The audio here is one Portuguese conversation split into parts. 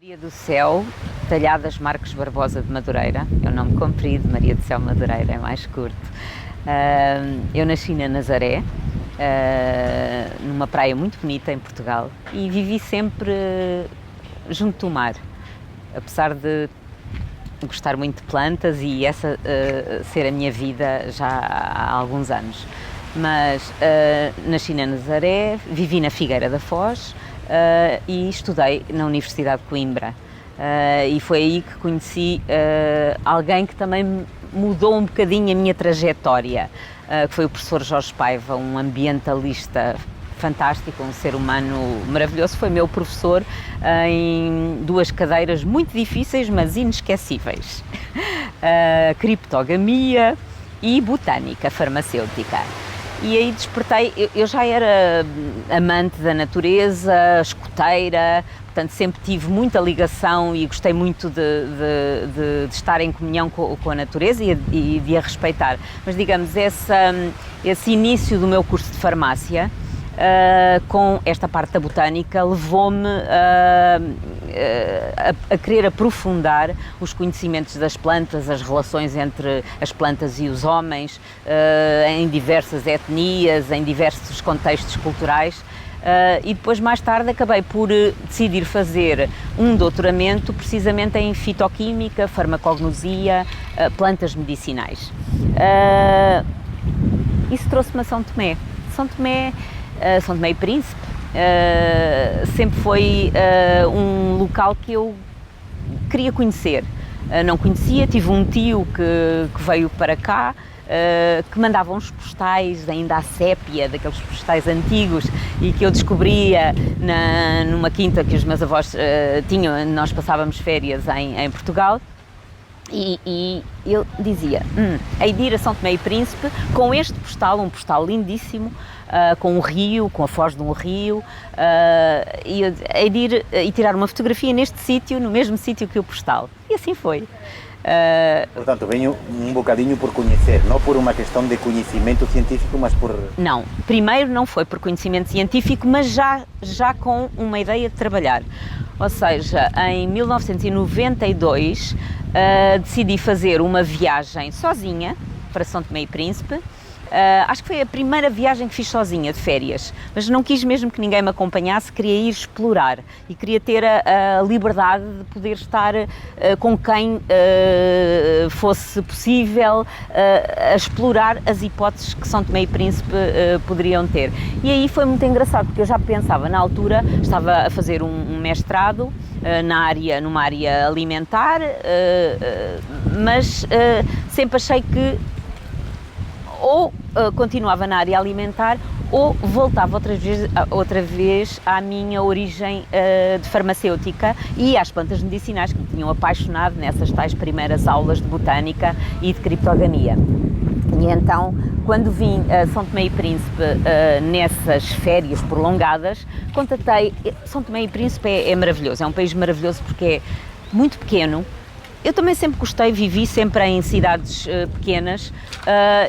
Maria do Céu, Talhadas Marcos Barbosa de Madureira. É um nome comprido, Maria do Céu Madureira é mais curto. Eu nasci na Nazaré, numa praia muito bonita em Portugal, e vivi sempre junto do mar, apesar de gostar muito de plantas e essa ser a minha vida já há alguns anos. Mas nasci na Nazaré, vivi na Figueira da Foz e estudei na Universidade de Coimbra. E foi aí que conheci alguém que também mudou um bocadinho a minha trajetória, que foi o professor Jorge Paiva, um ambientalista fantástico, um ser humano maravilhoso. Foi meu professor em duas cadeiras muito difíceis, mas inesquecíveis: criptogamia e botânica farmacêutica. E aí despertei, eu já era amante da natureza, escoteira, portanto sempre tive muita ligação e gostei muito de estar em comunhão com a natureza e de a respeitar. Mas digamos, esse início do meu curso de farmácia, com esta parte da botânica, levou-me a querer aprofundar os conhecimentos das plantas, as relações entre as plantas e os homens, em diversas etnias, em diversos contextos culturais. E depois, mais tarde, acabei por decidir fazer um doutoramento precisamente em fitoquímica, farmacognosia, plantas medicinais. Isso trouxe-me a São Tomé. São Tomé e Príncipe sempre foi um local que eu queria conhecer. Não conhecia, tive um tio que veio para cá, que mandava uns postais ainda à sépia, daqueles postais antigos, e que eu descobria numa quinta que os meus avós tinham. Nós passávamos férias em Portugal. E eu dizia, hei de ir a São Tomé e Príncipe com este postal, um postal lindíssimo, com um rio, com a foz de um rio, e hei de ir e tirar uma fotografia neste sítio, no mesmo sítio que o postal. E assim foi. Portanto, venho um bocadinho por conhecer, não por uma questão de conhecimento científico, mas por... Não, primeiro não foi por conhecimento científico, mas já com uma ideia de trabalhar. Ou seja, em 1992 decidi fazer uma viagem sozinha para São Tomé e Príncipe. Acho que foi a primeira viagem que fiz sozinha, de férias, mas não quis mesmo que ninguém me acompanhasse, queria ir explorar e queria ter a liberdade de poder estar com quem fosse possível a explorar as hipóteses que São Tomé e Príncipe poderiam ter. E aí foi muito engraçado, porque eu já pensava, na altura, estava a fazer um mestrado numa área alimentar, mas sempre achei que ou continuava na área alimentar ou voltava outra vez à minha origem de farmacêutica e às plantas medicinais, que me tinham apaixonado nessas tais primeiras aulas de botânica e de criptogamia. E então, quando vim a São Tomé e Príncipe nessas férias prolongadas, contatei. São Tomé e Príncipe é maravilhoso, é um país maravilhoso porque é muito pequeno. Eu também sempre gostei, vivi sempre em cidades pequenas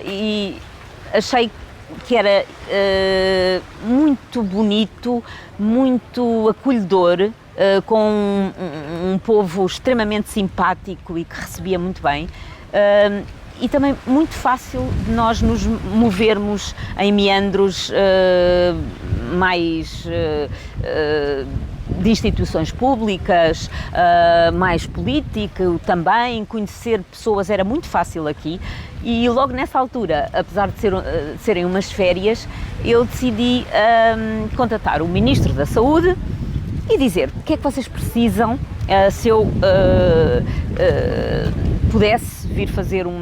e achei que era muito bonito, muito acolhedor, com um povo extremamente simpático e que recebia muito bem. E também muito fácil de nós nos movermos em meandros mais de instituições públicas, mais político também, conhecer pessoas era muito fácil aqui. E logo nessa altura, apesar de serem umas férias, eu decidi contatar o Ministro da Saúde e dizer o que é que vocês precisam, se eu pudesse vir fazer um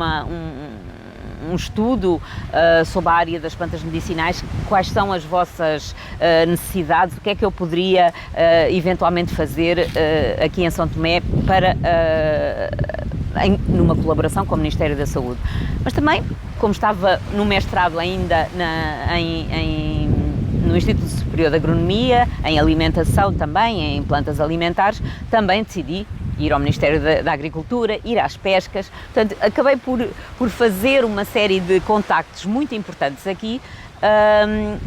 estudo sobre a área das plantas medicinais, quais são as vossas necessidades, o que é que eu poderia eventualmente fazer aqui em São Tomé para, numa colaboração com o Ministério da Saúde. Mas também, como estava no mestrado ainda no Instituto Superior de Agronomia, em alimentação também, em plantas alimentares, também decidi ir ao Ministério da Agricultura, ir às pescas. Portanto, acabei por fazer uma série de contactos muito importantes aqui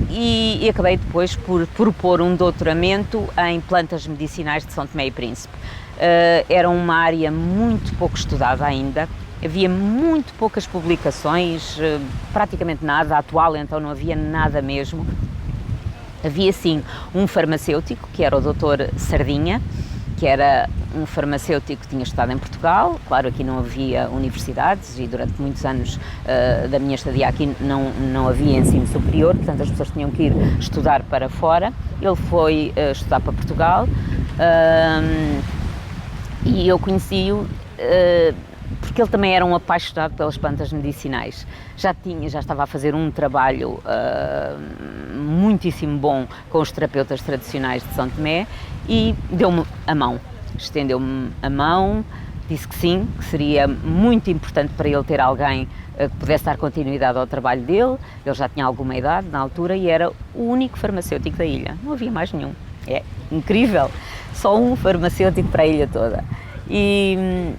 e acabei depois por propor um doutoramento em plantas medicinais de São Tomé e Príncipe. Era uma área muito pouco estudada ainda, havia muito poucas publicações, praticamente nada, atual então não havia nada mesmo. Havia sim um farmacêutico, que era o Dr. Sardinha, que era um farmacêutico que tinha estudado em Portugal. Claro, aqui não havia universidades e durante muitos anos da minha estadia aqui não havia ensino superior, portanto as pessoas tinham que ir estudar para fora. Ele foi estudar para Portugal e eu conheci-o porque ele também era um apaixonado pelas plantas medicinais. Já estava a fazer um trabalho muitíssimo bom com os terapeutas tradicionais de São Tomé e deu-me a mão, estendeu-me a mão, disse que sim, que seria muito importante para ele ter alguém que pudesse dar continuidade ao trabalho dele. Ele já tinha alguma idade na altura e era o único farmacêutico da ilha, não havia mais nenhum. É incrível, só um farmacêutico para a ilha toda. E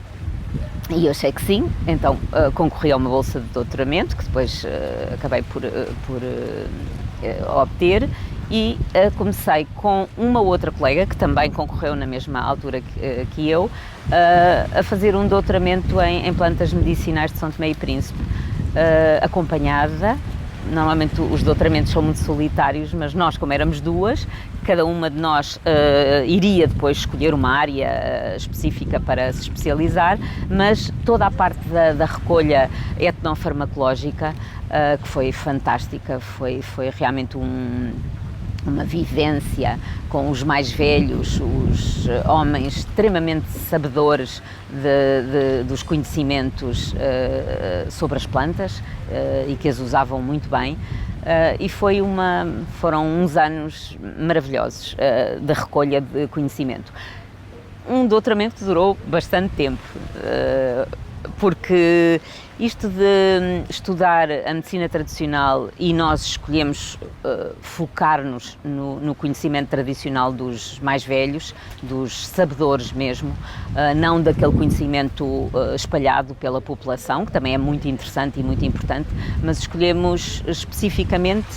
eu achei que sim, então concorri a uma bolsa de doutoramento, que depois acabei por obter, e comecei com uma outra colega, que também concorreu na mesma altura que eu, a fazer um doutoramento em plantas medicinais de São Tomé e Príncipe, acompanhada. Normalmente os doutoramentos são muito solitários, mas nós, como éramos duas, cada uma de nós iria depois escolher uma área específica para se especializar, mas toda a parte da recolha etnofarmacológica, que foi fantástica, foi realmente uma vivência com os mais velhos, os homens extremamente sabedores dos conhecimentos sobre as plantas e que as usavam muito bem. E foram uns anos maravilhosos de recolha de conhecimento. Um doutoramento que durou bastante tempo, porque isto de estudar a medicina tradicional e nós escolhemos focar-nos no conhecimento tradicional dos mais velhos, dos sabedores mesmo, não daquele conhecimento espalhado pela população, que também é muito interessante e muito importante, mas escolhemos especificamente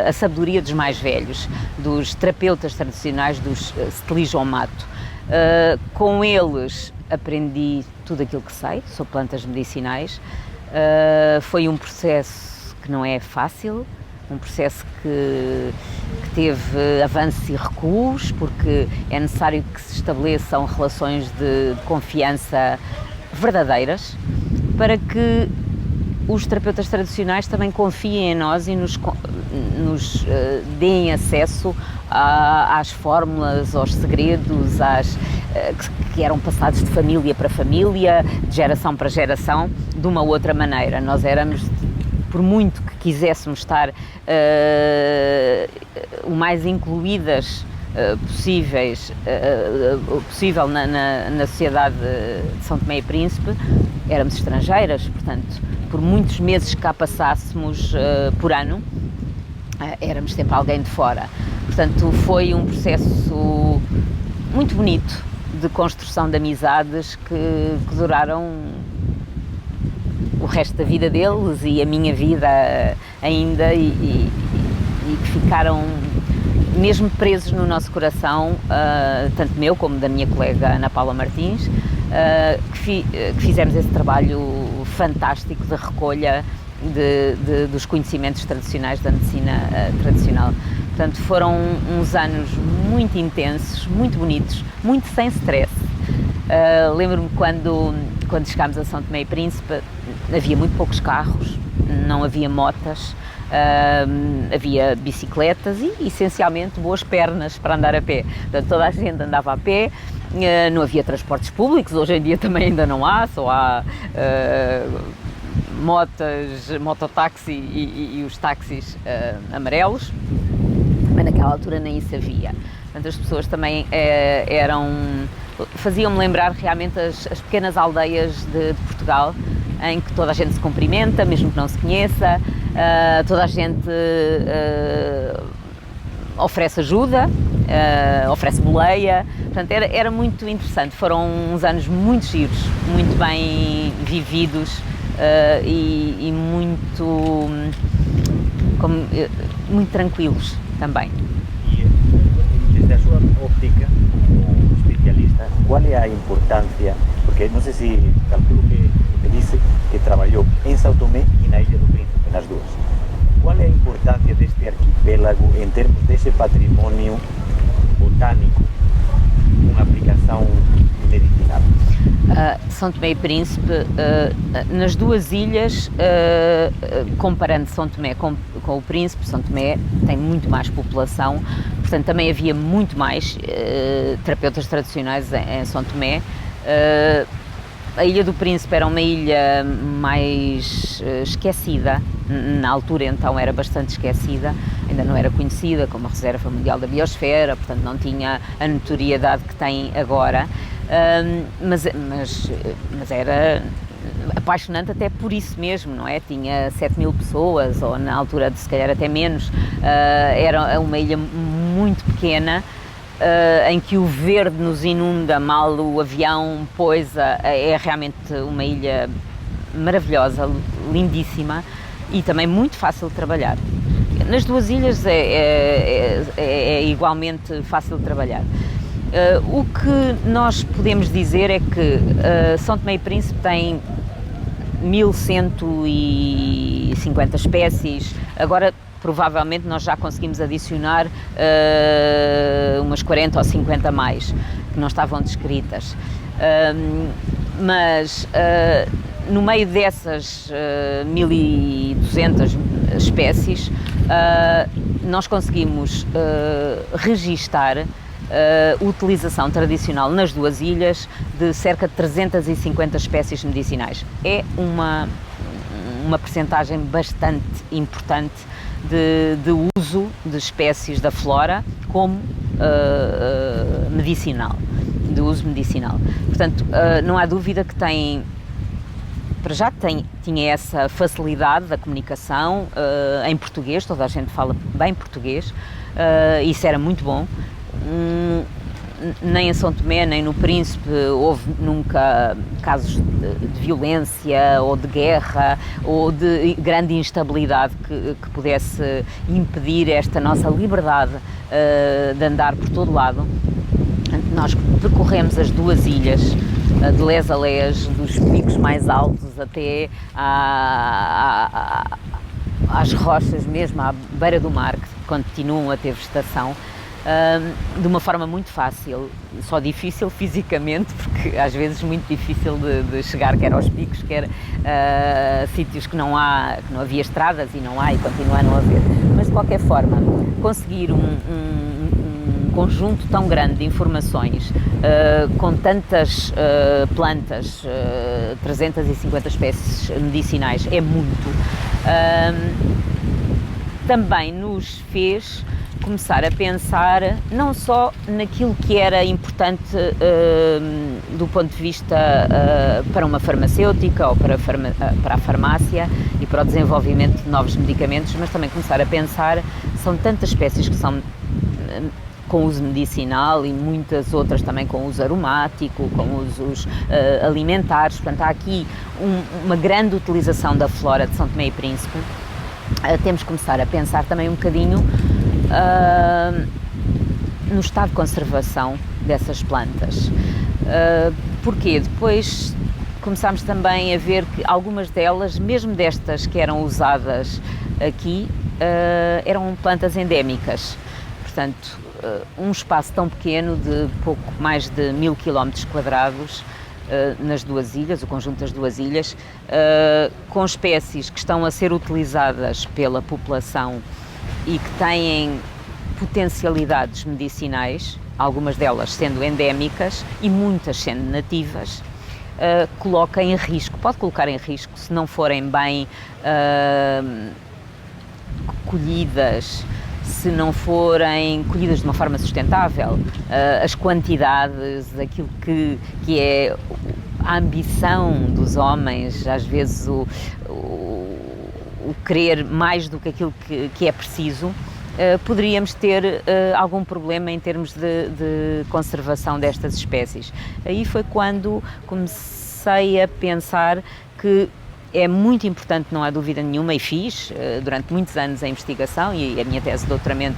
a sabedoria dos mais velhos, dos terapeutas tradicionais, dos Stelijon Mato. Com eles aprendi tudo aquilo que sei sobre plantas medicinais. Foi um processo que não é fácil, um processo que teve avanços e recuos, porque é necessário que se estabeleçam relações de confiança verdadeiras para que os terapeutas tradicionais também confiem em nós e nos deem acesso às fórmulas, aos segredos, que eram passados de família para família, de geração para geração, de uma outra maneira. Nós éramos, por muito que quiséssemos estar o mais incluídas possível na sociedade de São Tomé e Príncipe, éramos estrangeiras, portanto, por muitos meses que cá passássemos por ano, éramos sempre alguém de fora. Portanto, foi um processo muito bonito de construção de amizades que duraram o resto da vida deles e a minha vida ainda e que ficaram mesmo presos no nosso coração, tanto meu como da minha colega Ana Paula Martins, que fizemos esse trabalho fantástico de recolha dos conhecimentos tradicionais da medicina tradicional. Portanto, foram uns anos muito intensos, muito bonitos, muito sem stress. Lembro-me quando chegámos a São Tomé e Príncipe, havia muito poucos carros, não havia motas, havia bicicletas e, essencialmente, boas pernas para andar a pé. Portanto, toda a gente andava a pé, não havia transportes públicos, hoje em dia também ainda não há, só há mototáxi e os táxis amarelos, mas naquela altura nem isso havia. Portanto, as pessoas também faziam-me lembrar realmente as pequenas aldeias de Portugal, em que toda a gente se cumprimenta, mesmo que não se conheça, toda a gente oferece ajuda, oferece boleia. Portanto, era muito interessante. Foram uns anos muito giros, muito bem vividos e muito muito tranquilos também. E desde a sua óptica como especialista, qual é a importância, porque não sei se calculo que me disse que trabalhou em São Tomé e na Ilha do Príncipe, nas duas. Qual é a importância deste arquipélago em termos desse património botânico com aplicação medicinal? São Tomé e Príncipe, nas duas ilhas, comparando São Tomé com o Príncipe, São Tomé tem muito mais população, portanto também havia muito mais terapeutas tradicionais em São Tomé. A Ilha do Príncipe era uma ilha mais esquecida, na altura então era bastante esquecida, ainda não era conhecida como a Reserva Mundial da Biosfera, portanto não tinha a notoriedade que tem agora, mas era apaixonante até por isso mesmo, não é? Tinha 7.000 pessoas, ou na altura se calhar até menos, era uma ilha muito pequena, em que o verde nos inunda mal o avião poisa. É realmente uma ilha maravilhosa, lindíssima e também muito fácil de trabalhar. Nas duas ilhas é igualmente fácil de trabalhar. O que nós podemos dizer é que São Tomé e Príncipe tem 1.150 espécies, agora provavelmente nós já conseguimos adicionar umas 40 ou 50 mais, que não estavam descritas. Mas no meio dessas 1.200 espécies, nós conseguimos registar utilização tradicional nas duas ilhas de cerca de 350 espécies medicinais. É uma percentagem bastante importante de uso de espécies da flora como medicinal, de uso medicinal. Portanto, não há dúvida que para já tinha essa facilidade da comunicação em português, toda a gente fala bem português, isso era muito bom. Nem em São Tomé, nem no Príncipe houve nunca casos de violência ou de guerra ou de grande instabilidade que pudesse impedir esta nossa liberdade de andar por todo lado. Nós percorremos as duas ilhas, de les a les, dos picos mais altos até às rochas mesmo, à beira do mar, que continuam a ter vegetação. De uma forma muito fácil, só difícil fisicamente, porque às vezes muito difícil de chegar, quer aos picos, quer sítios que não havia estradas e não há e continua a não haver. Mas de qualquer forma, conseguir um conjunto tão grande de informações, com tantas plantas, 350 espécies medicinais, é muito. Também nos fez começar a pensar não só naquilo que era importante do ponto de vista para uma farmacêutica ou para a farmácia e para o desenvolvimento de novos medicamentos, mas também começar a pensar, são tantas espécies que são com uso medicinal e muitas outras também com uso aromático, com usos alimentares, portanto há aqui uma grande utilização da flora de São Tomé e Príncipe. Temos que começar a pensar também um bocadinho no estado de conservação dessas plantas. Porquê? Depois começámos também a ver que algumas delas, mesmo destas que eram usadas aqui, eram plantas endémicas. Portanto, um espaço tão pequeno de pouco mais de 1.000 km², nas duas ilhas, o conjunto das duas ilhas, com espécies que estão a ser utilizadas pela população e que têm potencialidades medicinais, algumas delas sendo endémicas e muitas sendo nativas, coloca em risco, pode colocar em risco, se não forem bem colhidas, se não forem colhidas de uma forma sustentável, as quantidades, aquilo que é a ambição dos homens, às vezes o querer mais do que aquilo que é preciso, poderíamos ter algum problema em termos de conservação destas espécies. Aí foi quando comecei a pensar que é muito importante, não há dúvida nenhuma, e fiz durante muitos anos a investigação, e a minha tese de doutoramento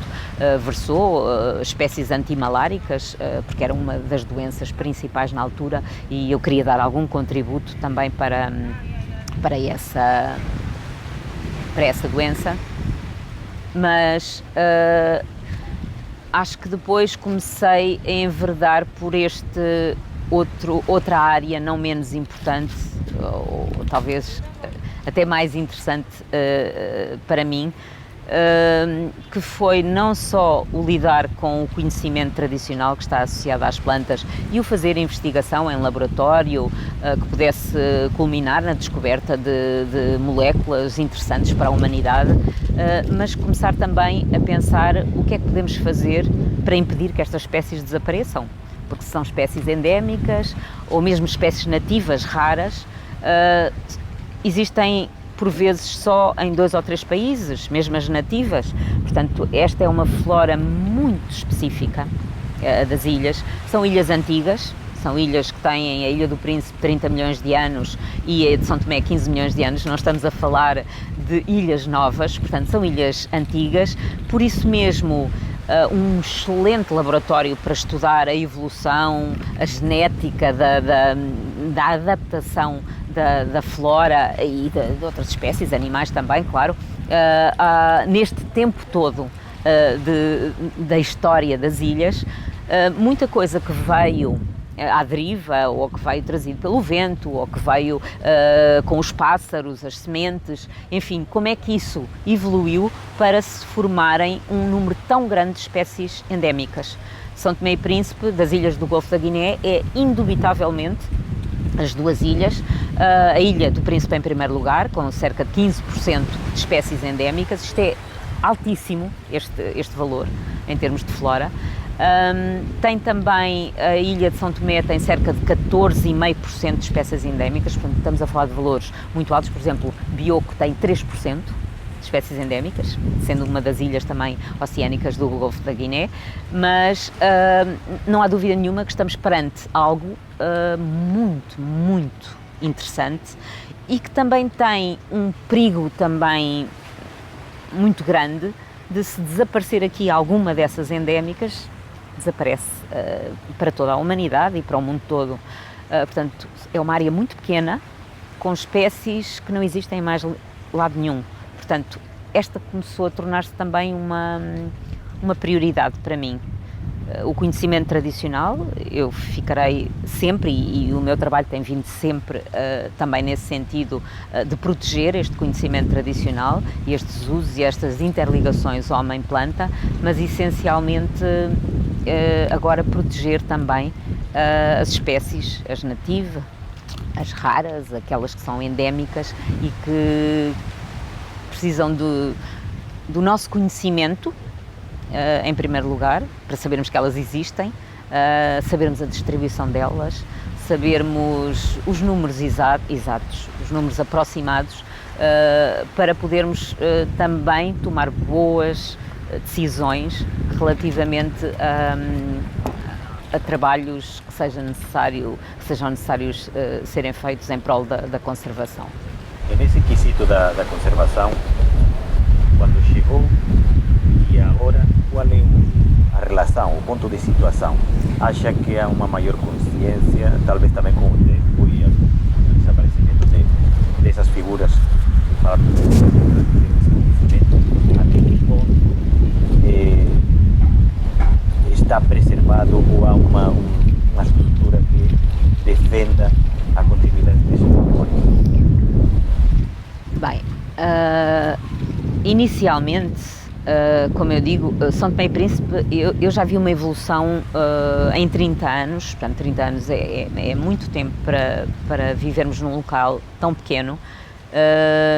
versou espécies antimaláricas, porque era uma das doenças principais na altura, e eu queria dar algum contributo também para essa doença, mas acho que depois comecei a enverdar por outra área não menos importante, ou talvez até mais interessante para mim, que foi não só o lidar com o conhecimento tradicional que está associado às plantas e o fazer investigação em laboratório que pudesse culminar na descoberta de moléculas interessantes para a humanidade, mas começar também a pensar o que é que podemos fazer para impedir que estas espécies desapareçam, porque são espécies endémicas ou mesmo espécies nativas raras, existem por vezes só em 2 ou 3 países, mesmo as nativas. Portanto, esta é uma flora muito específica das ilhas. São ilhas antigas, são ilhas que têm a Ilha do Príncipe 30 milhões de anos e a de São Tomé 15 milhões de anos. Não estamos a falar de ilhas novas, portanto são ilhas antigas, por isso mesmo um excelente laboratório para estudar a evolução, a genética da adaptação da flora e de outras espécies, animais também, claro, neste tempo todo da história das ilhas. Muita coisa que veio à deriva, ou que veio trazido pelo vento, ou que veio com os pássaros, as sementes, enfim, como é que isso evoluiu para se formarem um número tão grande de espécies endémicas. São Tomé e Príncipe, das ilhas do Golfo da Guiné, é indubitavelmente as 2 ilhas, a Ilha do Príncipe em primeiro lugar, com cerca de 15% de espécies endémicas. Isto é altíssimo, este valor, em termos de flora. Tem também a Ilha de São Tomé, tem cerca de 14,5% de espécies endémicas, portanto estamos a falar de valores muito altos. Por exemplo, Bioko tem 3% de espécies endémicas, sendo uma das ilhas também oceânicas do Golfo da Guiné, mas não há dúvida nenhuma que estamos perante algo muito, muito interessante e que também tem um perigo também muito grande de, se desaparecer aqui alguma dessas endémicas, desaparece para toda a humanidade e para o mundo todo. Portanto, é uma área muito pequena, com espécies que não existem em mais lado nenhum. Portanto, esta começou a tornar-se também uma prioridade para mim. O conhecimento tradicional, eu ficarei sempre, e o meu trabalho tem vindo sempre também nesse sentido, de proteger este conhecimento tradicional e estes usos e estas interligações homem-planta, mas essencialmente agora proteger também as espécies, as nativas, as raras, aquelas que são endémicas e que precisam do nosso conhecimento, em primeiro lugar, para sabermos que elas existem, sabermos a distribuição delas, sabermos os números exatos, os números aproximados, para podermos também tomar boas decisões relativamente a trabalhos que sejam necessários serem feitos em prol da conservação. Nesse quesito da conservação, quando chegou e agora, qual é a relação, o ponto de situação? Acha que há uma maior consciência, talvez também com o tempo e o desaparecimento dessas figuras, até que ponto está preservado ou há uma estrutura que defenda a continuidade desse patrimônio? Bem, inicialmente, como eu digo, São Tomé e Príncipe, eu já vi uma evolução em 30 anos, portanto 30 anos é muito tempo para vivermos num local tão pequeno,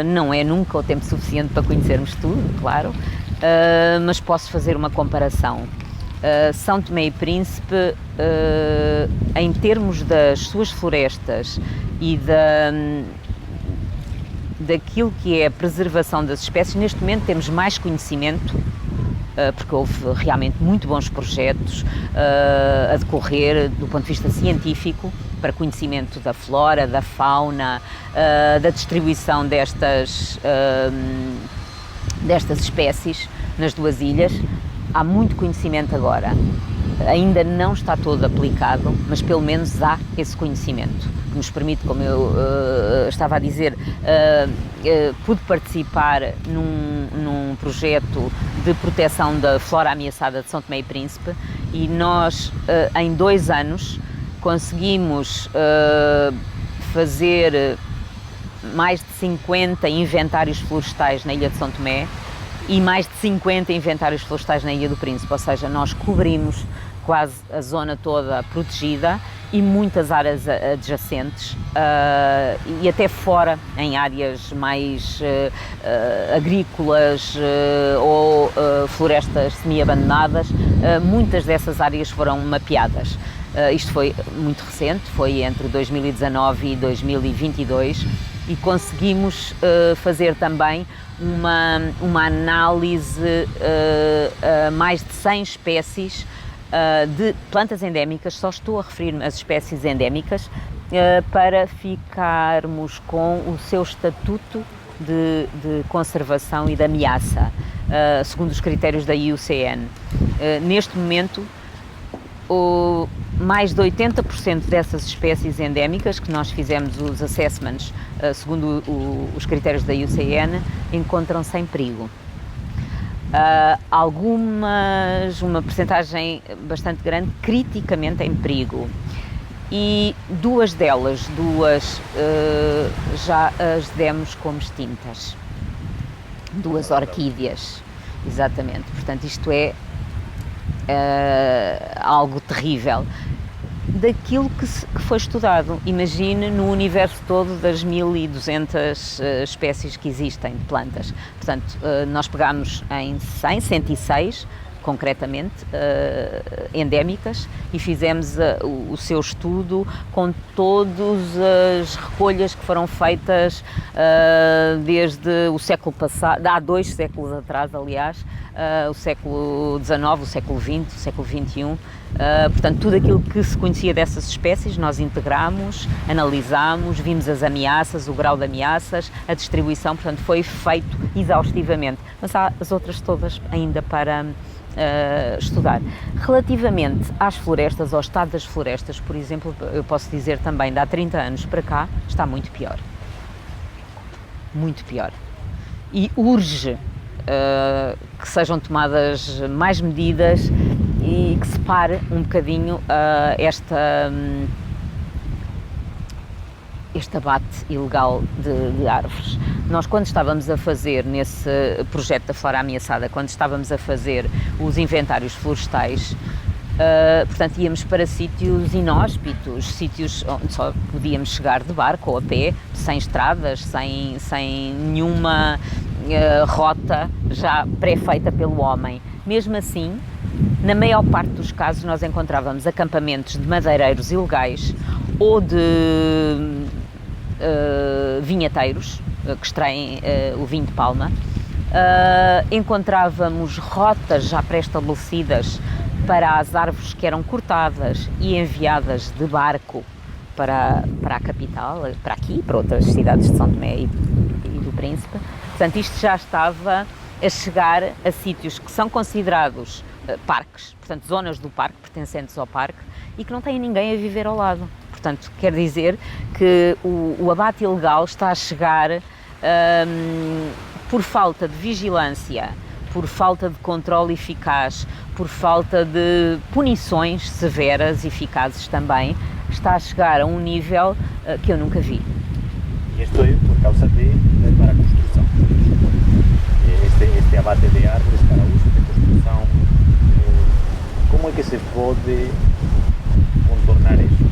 não é nunca o tempo suficiente para conhecermos tudo, claro, mas posso fazer uma comparação. São Tomé e Príncipe, em termos das suas florestas e daquilo que é a preservação das espécies, neste momento temos mais conhecimento porque houve realmente muito bons projetos a decorrer do ponto de vista científico para conhecimento da flora, da fauna, da distribuição destas espécies nas duas ilhas. Há muito conhecimento agora, ainda não está todo aplicado, mas pelo menos há esse conhecimento que nos permite, como eu estava a dizer, pude participar num projeto de proteção da flora ameaçada de São Tomé e Príncipe, e nós em 2 anos conseguimos fazer mais de 50 inventários florestais na Ilha de São Tomé e mais de 50 inventários florestais na Ilha do Príncipe, ou seja, nós cobrimos quase a zona toda protegida e muitas áreas adjacentes e até fora, em áreas mais agrícolas ou florestas semi-abandonadas, muitas dessas áreas foram mapeadas. Isto foi muito recente, foi entre 2019 e 2022, e conseguimos fazer também uma análise a mais de 100 espécies de plantas endémicas. Só estou a referir-me às espécies endémicas para ficarmos com o seu estatuto de conservação e de ameaça, segundo os critérios da IUCN. Neste momento, mais de 80% dessas espécies endémicas que nós fizemos os assessments segundo os critérios da IUCN encontram-se em perigo. Algumas, uma percentagem bastante grande, criticamente em perigo, e duas delas já as demos como extintas. 2 orquídeas, exatamente. Portanto, isto é algo terrível. Daquilo que foi estudado, imagine no universo todo das 1200 espécies que existem de plantas. Portanto, nós pegámos em 106 concretamente endémicas, e fizemos o seu estudo com todas as recolhas que foram feitas desde o século passado, há 2 séculos atrás, aliás, o século XIX, o século XX, o século XXI. Portanto, tudo aquilo que se conhecia dessas espécies nós integramos, analisámos, vimos as ameaças, o grau de ameaças, a distribuição, portanto foi feito exaustivamente, mas há as outras todas ainda para estudar. Relativamente às florestas, ao estado das florestas, por exemplo, eu posso dizer também, de há 30 anos para cá, está muito pior. Muito pior. E urge que sejam tomadas mais medidas e que se pare um bocadinho este abate ilegal de árvores. Nós, quando estávamos a fazer nesse projeto da flora ameaçada, quando estávamos a fazer os inventários florestais, portanto íamos para sítios inóspitos, sítios onde só podíamos chegar de barco ou a pé, sem estradas, sem nenhuma rota já pré-feita pelo homem. Mesmo assim, na maior parte dos casos nós encontrávamos acampamentos de madeireiros ilegais ou de vinheteiros que extraem o vinho de palma. Encontrávamos rotas já pré-estabelecidas para as árvores que eram cortadas e enviadas de barco para a capital, para aqui, para outras cidades de São Tomé e do Príncipe. Portanto, isto já estava a chegar a sítios que são considerados parques, portanto, zonas do parque, pertencentes ao parque, e que não têm ninguém a viver ao lado. Portanto, quer dizer que o abate ilegal está a chegar por falta de vigilância, por falta de controle eficaz, por falta de punições severas e eficazes também, está a chegar a um nível que eu nunca vi. E isto é por causa para a construção. Este abate de árvores para uso de construção, como é que se pode contornar isso?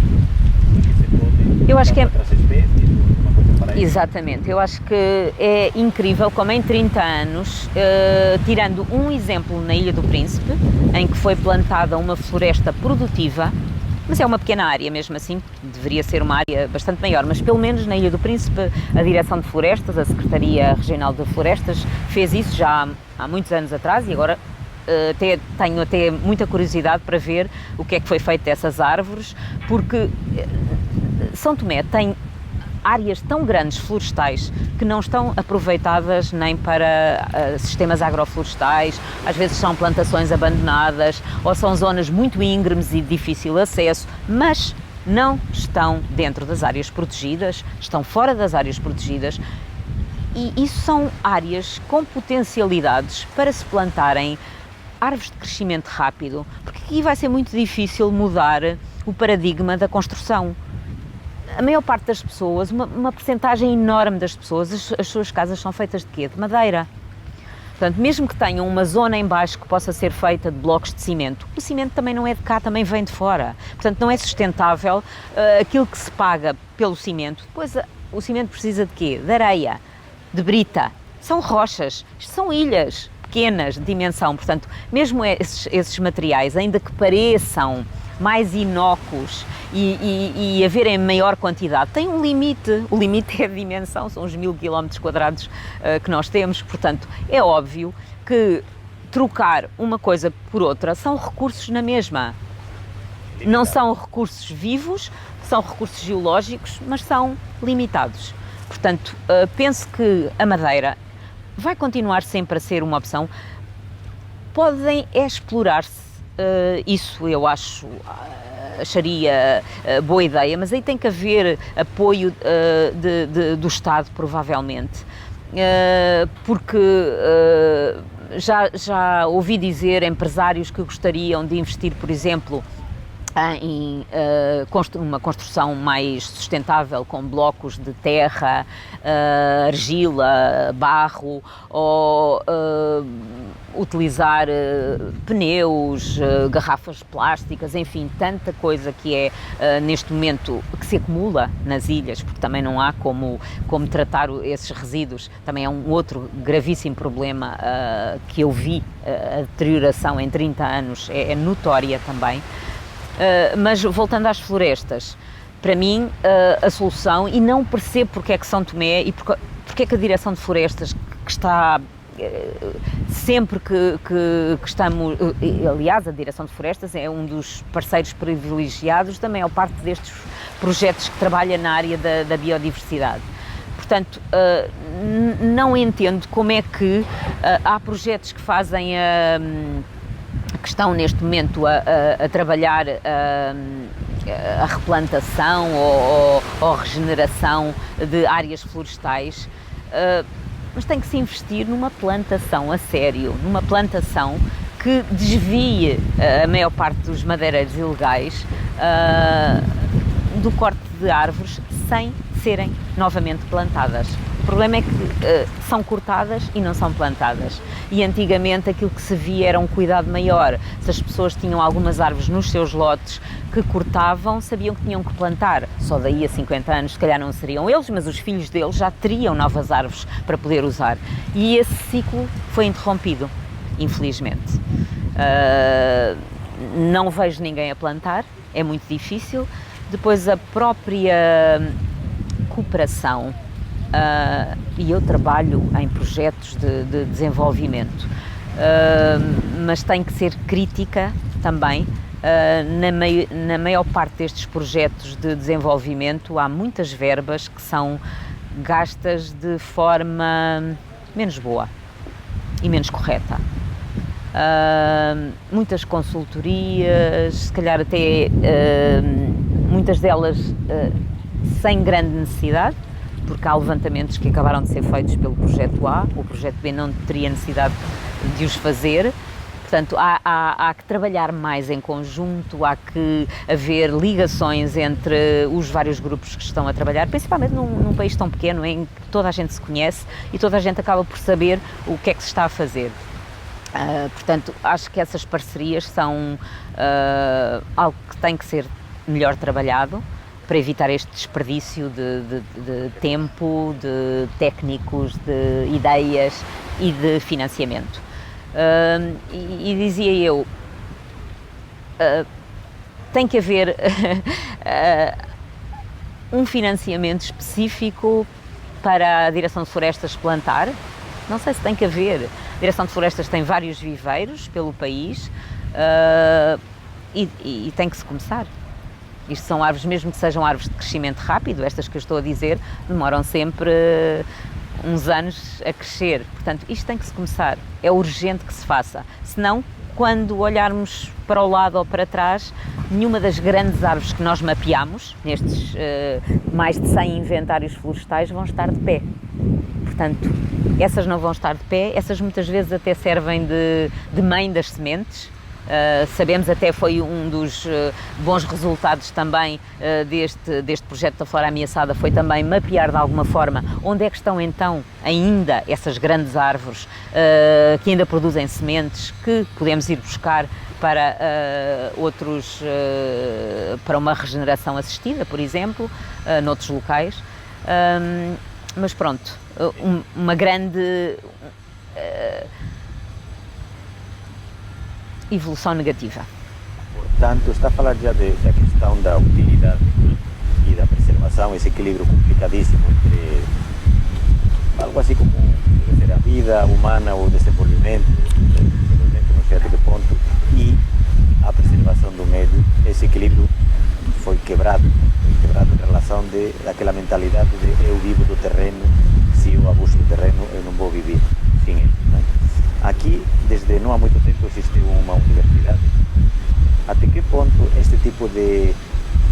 Eu acho que é... outras espécies, uma coisa para isso? Exatamente, eu acho que é incrível como em 30 anos, tirando um exemplo na Ilha do Príncipe, em que foi plantada uma floresta produtiva, mas é uma pequena área mesmo assim, deveria ser uma área bastante maior, mas pelo menos na Ilha do Príncipe a Direção de Florestas, a Secretaria Regional de Florestas, fez isso já há muitos anos atrás, e agora tenho até muita curiosidade para ver o que é que foi feito dessas árvores, porque São Tomé tem áreas tão grandes florestais que não estão aproveitadas nem para sistemas agroflorestais, às vezes são plantações abandonadas ou são zonas muito íngremes e de difícil acesso, mas não estão dentro das áreas protegidas, estão fora das áreas protegidas, e isso são áreas com potencialidades para se plantarem árvores de crescimento rápido, porque aqui vai ser muito difícil mudar o paradigma da construção. A maior parte das pessoas, uma percentagem enorme das pessoas, as suas casas são feitas de quê? De madeira. Portanto, mesmo que tenham uma zona em baixo que possa ser feita de blocos de cimento, o cimento também não é de cá, também vem de fora. Portanto, não é sustentável aquilo que se paga pelo cimento. Depois, o cimento precisa de quê? De areia, de brita. São rochas, são ilhas pequenas de dimensão. Portanto, mesmo esses materiais, ainda que pareçam mais inócuos e haverem maior quantidade, tem um limite. O limite é a dimensão, são os 1000 km² que nós temos. Portanto, é óbvio que trocar uma coisa por outra são recursos na mesma. Não são recursos vivos, são recursos geológicos, mas são limitados. Portanto, penso que a madeira vai continuar sempre a ser uma opção. Podem explorar-se, isso eu acharia boa ideia, mas aí tem que haver apoio do Estado, provavelmente, porque já ouvi dizer empresários que gostariam de investir, por exemplo, em uma construção mais sustentável com blocos de terra, argila, barro, ou utilizar pneus, garrafas plásticas, enfim, tanta coisa que é neste momento que se acumula nas ilhas, porque também não há como tratar esses resíduos. Também é um outro gravíssimo problema que eu vi, a deterioração em 30 anos é notória também. Mas voltando às florestas, para mim a solução, e não percebo porque é que São Tomé e porque é que a Direção de Florestas, que está sempre que estamos, aliás, a Direção de Florestas é um dos parceiros privilegiados da maior parte destes projetos que trabalha na área da biodiversidade. Portanto, não entendo como é que há projetos que fazem que estão neste momento a trabalhar a replantação ou a regeneração de áreas florestais, mas tem que se investir numa plantação a sério, numa plantação que desvie a maior parte dos madeireiros ilegais do corte de árvores sem serem novamente plantadas. O problema é que são cortadas e não são plantadas. E antigamente aquilo que se via era um cuidado maior. Se as pessoas tinham algumas árvores nos seus lotes que cortavam, sabiam que tinham que plantar. Só daí a 50 anos, se calhar não seriam eles, mas os filhos deles já teriam novas árvores para poder usar. E esse ciclo foi interrompido, infelizmente. Não vejo ninguém a plantar, é muito difícil. Depois a própria cooperação, e eu trabalho em projetos de desenvolvimento, mas tenho que ser crítica também. Na maior parte destes projetos de desenvolvimento há muitas verbas que são gastas de forma menos boa e menos correta. Muitas consultorias, se calhar até muitas delas sem grande necessidade, porque há levantamentos que acabaram de ser feitos pelo projeto A, o projeto B não teria necessidade de os fazer. Portanto, há que trabalhar mais em conjunto, há que haver ligações entre os vários grupos que estão a trabalhar, principalmente num país tão pequeno em que toda a gente se conhece e toda a gente acaba por saber o que é que se está a fazer. Portanto, acho que essas parcerias são algo que tem que ser melhor trabalhado para evitar este desperdício de tempo, de técnicos, de ideias e de financiamento. E dizia eu, tem que haver um financiamento específico para a Direção de Florestas plantar, Não sei se tem que haver. A Direção de Florestas tem vários viveiros pelo país e tem que se começar. Isto são árvores, mesmo que sejam árvores de crescimento rápido, estas que eu estou a dizer, demoram sempre uns anos a crescer. Portanto, isto tem que se começar. É urgente que se faça. Senão, quando olharmos para o lado ou para trás, nenhuma das grandes árvores que nós mapeamos, nestes mais de 100 inventários florestais, vão estar de pé. Portanto, essas não vão estar de pé, essas muitas vezes até servem de mãe das sementes. Sabemos, até foi um dos bons resultados também deste projeto da Flora Ameaçada, foi também mapear de alguma forma onde é que estão então ainda essas grandes árvores que ainda produzem sementes, que podemos ir buscar para outros, para uma regeneração assistida, por exemplo, noutros locais. Mas pronto, uma grande evolução negativa. Portanto, está a falar já da questão da utilidade e da preservação, esse equilíbrio complicadíssimo entre algo assim como a vida humana, o desenvolvimento não sei até que ponto, e a preservação do meio. Esse equilíbrio foi quebrado em relação daquela mentalidade de eu vivo do terreno, se eu abuso do terreno eu não vou viver sem ele. Aqui, desde não há muito tempo, existe uma universidade. Até que ponto este tipo de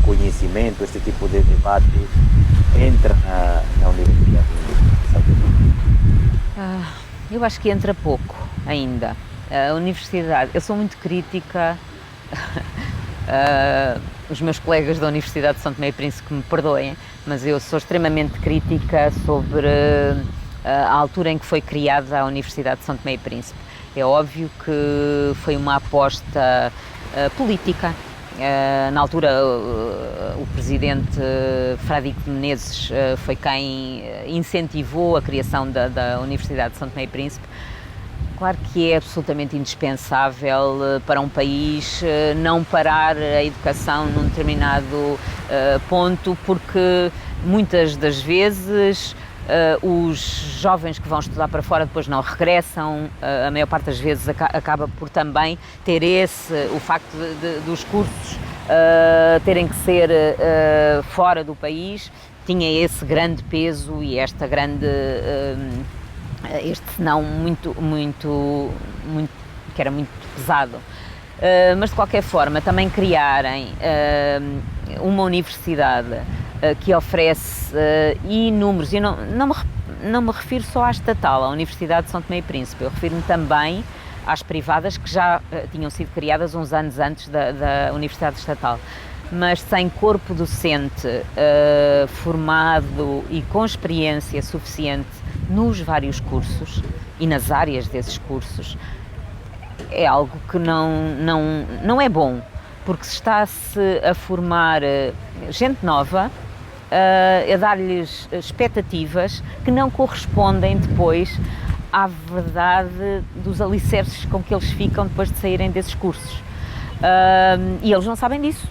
conhecimento, este tipo de debate entra na universidade? Eu acho que entra pouco ainda. A universidade, eu sou muito crítica, os meus colegas da Universidade de São Tomé e Príncipe que me perdoem, mas eu sou extremamente crítica sobre a altura em que foi criada a Universidade de São Tomé e Príncipe. É óbvio que foi uma aposta política. Na altura, o presidente Fradique de Menezes foi quem incentivou a criação da Universidade de São Tomé e Príncipe. Claro que é absolutamente indispensável para um país não parar a educação num determinado ponto, porque muitas das vezes os jovens que vão estudar para fora depois não regressam, a maior parte das vezes acaba por também ter o facto dos cursos terem que ser fora do país, tinha esse grande peso e esta grande, este senão muito, que era muito pesado. Mas de qualquer forma também criarem uma universidade que oferece inúmeros, e não me refiro só à estatal, à Universidade de São Tomé e Príncipe, eu refiro-me também às privadas que já tinham sido criadas uns anos antes da Universidade Estatal, mas sem corpo docente formado e com experiência suficiente nos vários cursos e nas áreas desses cursos, é algo que não é bom, porque se está-se a formar gente nova, a dar-lhes expectativas que não correspondem depois à verdade dos alicerces com que eles ficam depois de saírem desses cursos. E eles não sabem disso,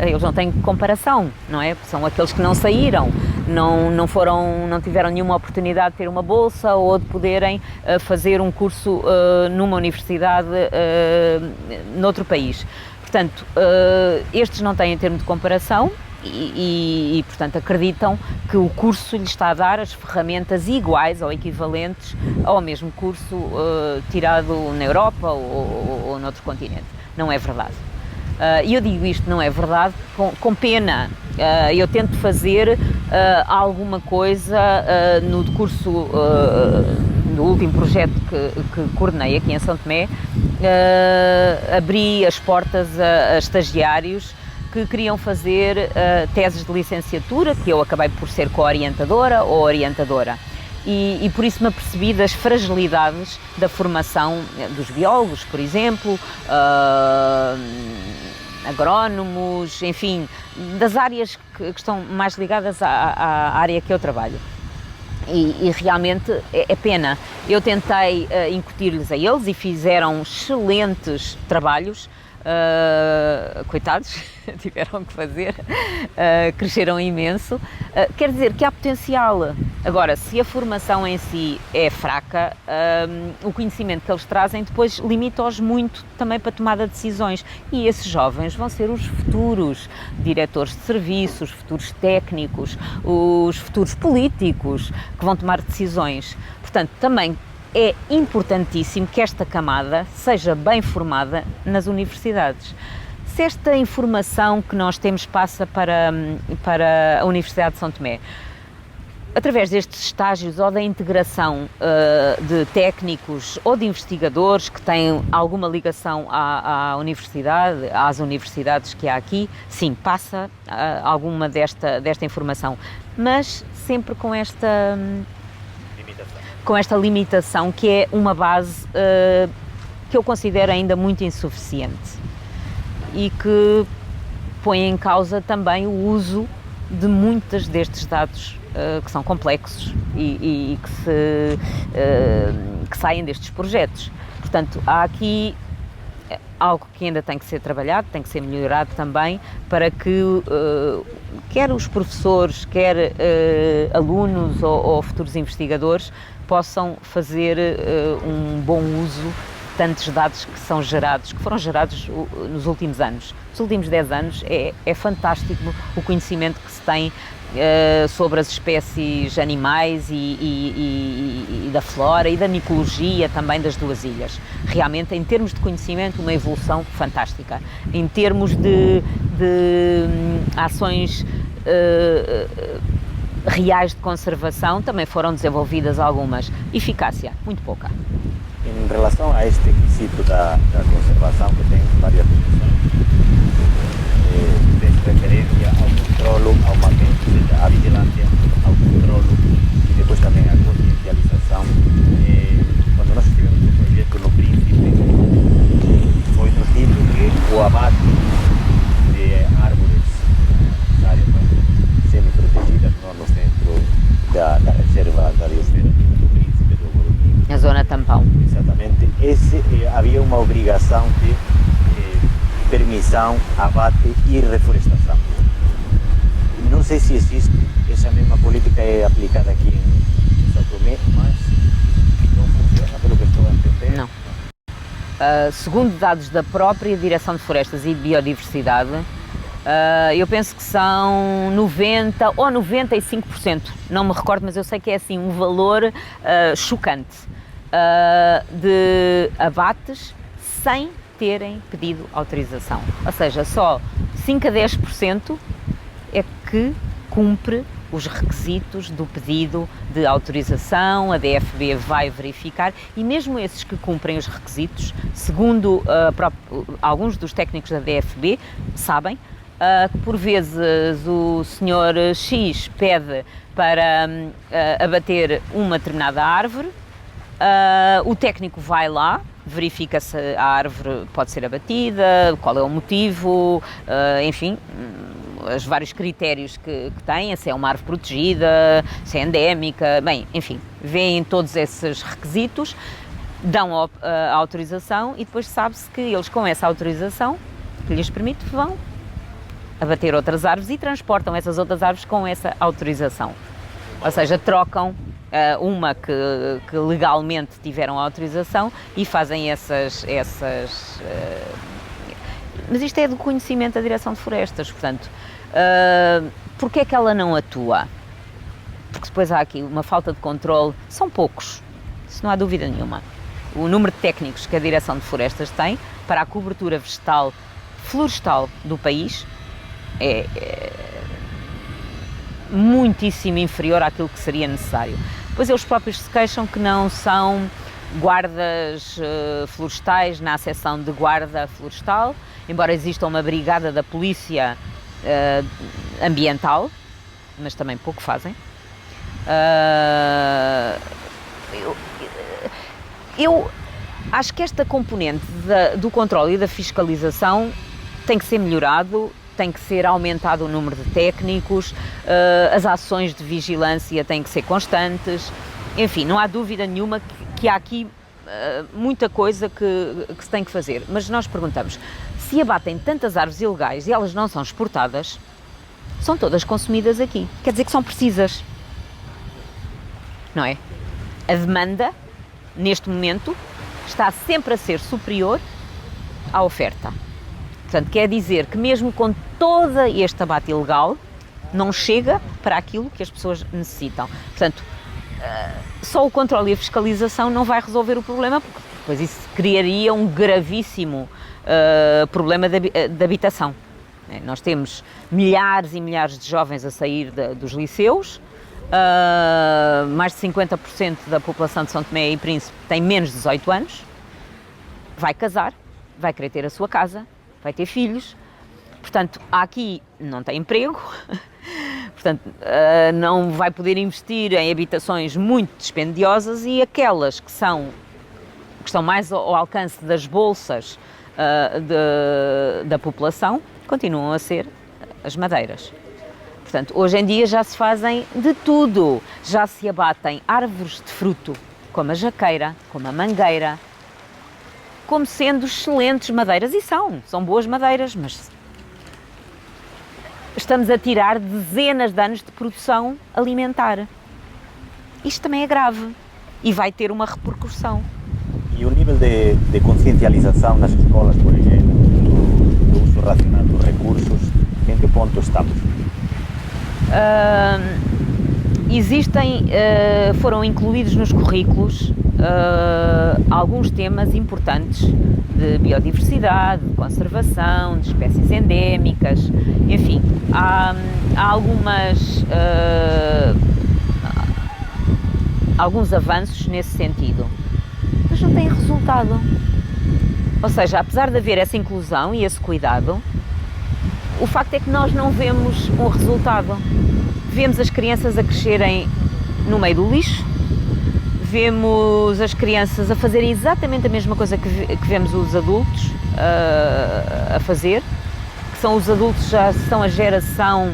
eles não têm comparação, não é? São aqueles que não saíram, não tiveram nenhuma oportunidade de ter uma bolsa ou de poderem fazer um curso numa universidade noutro país. Portanto, estes não têm termo de comparação e, portanto, acreditam que o curso lhes está a dar as ferramentas iguais ou equivalentes ao mesmo curso tirado na Europa ou noutro continente. Não é verdade. E eu digo isto, não é verdade, com pena. Eu tento fazer alguma coisa no curso, no último projeto que coordenei aqui em São Tomé, abri as portas a estagiários que queriam fazer teses de licenciatura, que eu acabei por ser co-orientadora ou orientadora. E por isso me apercebi das fragilidades da formação dos biólogos, por exemplo, agrónomos, enfim, das áreas que estão mais ligadas à área que eu trabalho. E realmente é pena. Eu tentei incutir-lhes a eles e fizeram excelentes trabalhos, coitados, tiveram que fazer, cresceram imenso. Quer dizer que há potencial, Agora, se a formação em si é fraca, o conhecimento que eles trazem depois limita-os muito também para a tomada de decisões. E esses jovens vão ser os futuros diretores de serviços, os futuros técnicos, os futuros políticos que vão tomar decisões. Portanto, também é importantíssimo que esta camada seja bem formada nas universidades. Se esta informação que nós temos passa para a Universidade de São Tomé, através destes estágios ou da integração de técnicos ou de investigadores que têm alguma ligação à universidade, às universidades que há aqui, sim, passa alguma desta informação, mas sempre com esta limitação que é uma base que eu considero ainda muito insuficiente e que põe em causa também o uso de muitos destes dados que são complexos e que saem destes projetos. Portanto, há aqui algo que ainda tem que ser trabalhado, tem que ser melhorado também, para que quer os professores, quer alunos ou futuros investigadores possam fazer um bom uso de tantos dados que são gerados, que foram gerados nos últimos anos. Nos últimos 10 anos é fantástico o conhecimento que se tem sobre as espécies animais e da flora e da micologia também das duas ilhas. Realmente, em termos de conhecimento, uma evolução fantástica. Em termos de ações reais de conservação, também foram desenvolvidas algumas. Eficácia, muito pouca. Em relação a este requisito da conservação, que tem várias dimensões, de referência ao controlo, ao mapeamento, à vigilância, ao controlo e depois também à consciencialização. Quando nós estivemos no projeto no Príncipe, foi-nos dito que o abate de árvores nas áreas semi-protegidas, no centro da reserva da biosfera do Príncipe, do Gorobinho, A zona tampão. exatamente, havia uma obrigação de permissão, abate e reflorestação. Não sei se existe essa mesma política aplicada aqui em São Tomé, mas não funciona, pelo que estou a entender. Não. Segundo dados da própria Direção de Florestas e Biodiversidade, eu penso que são 90% ou 95%, não me recordo, mas eu sei que é assim um valor chocante de abates sem terem pedido autorização. Ou seja, só 5 a 10% é que cumpre os requisitos do pedido de autorização, a DFB vai verificar e mesmo esses que cumprem os requisitos, segundo alguns dos técnicos da DFB, sabem que por vezes o senhor X pede para abater uma determinada árvore, o técnico vai lá, verifica se a árvore pode ser abatida, qual é o motivo, enfim, os vários critérios que tem, se é uma árvore protegida, se é endémica, bem, enfim, veem todos esses requisitos, dão a autorização e depois sabe-se que eles com essa autorização, que lhes permite, vão abater outras árvores e transportam essas outras árvores com essa autorização. Ou seja, trocam uma que legalmente tiveram autorização e fazem essas mas isto é do conhecimento da Direção de Florestas, portanto, porque é que ela não atua? Porque depois há aqui uma falta de controle, são poucos, isso não há dúvida nenhuma. O número de técnicos que a Direção de Florestas tem para a cobertura vegetal florestal do país é muitíssimo inferior àquilo que seria necessário. Depois eles próprios se queixam que não são guardas florestais na acessão de guarda florestal, embora exista uma brigada da polícia ambiental, mas também pouco fazem. Eu acho que esta componente do controle e da fiscalização tem que ser melhorado, tem que ser aumentado o número de técnicos, as ações de vigilância têm que ser constantes, enfim, não há dúvida nenhuma que há aqui muita coisa que se tem que fazer, mas nós perguntamos, se abatem tantas árvores ilegais e elas não são exportadas, são todas consumidas aqui, quer dizer que são precisas. não é? A demanda, neste momento, está sempre a ser superior à oferta. Portanto, quer dizer que mesmo com todo este abate ilegal, não chega para aquilo que as pessoas necessitam. Portanto, só o controle e a fiscalização não vai resolver o problema, porque depois isso criaria um gravíssimo problema de habitação. Nós temos milhares e milhares de jovens a sair dos liceus, mais de 50% da população de São Tomé e Príncipe tem menos de 18 anos, vai casar, vai querer ter a sua casa, vai ter filhos, portanto, aqui não tem emprego, portanto, não vai poder investir em habitações muito dispendiosas e aquelas que estão mais ao alcance das bolsas da população continuam a ser as madeiras. Portanto, hoje em dia já se fazem de tudo, já se abatem árvores de fruto, como a jaqueira, como a mangueira, como sendo excelentes madeiras, e são boas madeiras, mas estamos a tirar dezenas de anos de produção alimentar. Isto também é grave e vai ter uma repercussão. E o nível de consciencialização nas escolas, por exemplo, do uso racional dos recursos, em que ponto estamos? Foram incluídos nos currículos alguns temas importantes de biodiversidade, de conservação, de espécies endémicas, enfim, há alguns avanços nesse sentido, mas não têm resultado. Ou seja, apesar de haver essa inclusão e esse cuidado, o facto é que nós não vemos um resultado. Vemos as crianças a crescerem no meio do lixo, vemos as crianças a fazerem exatamente a mesma coisa que vemos os adultos a fazer, que são os adultos, já são a geração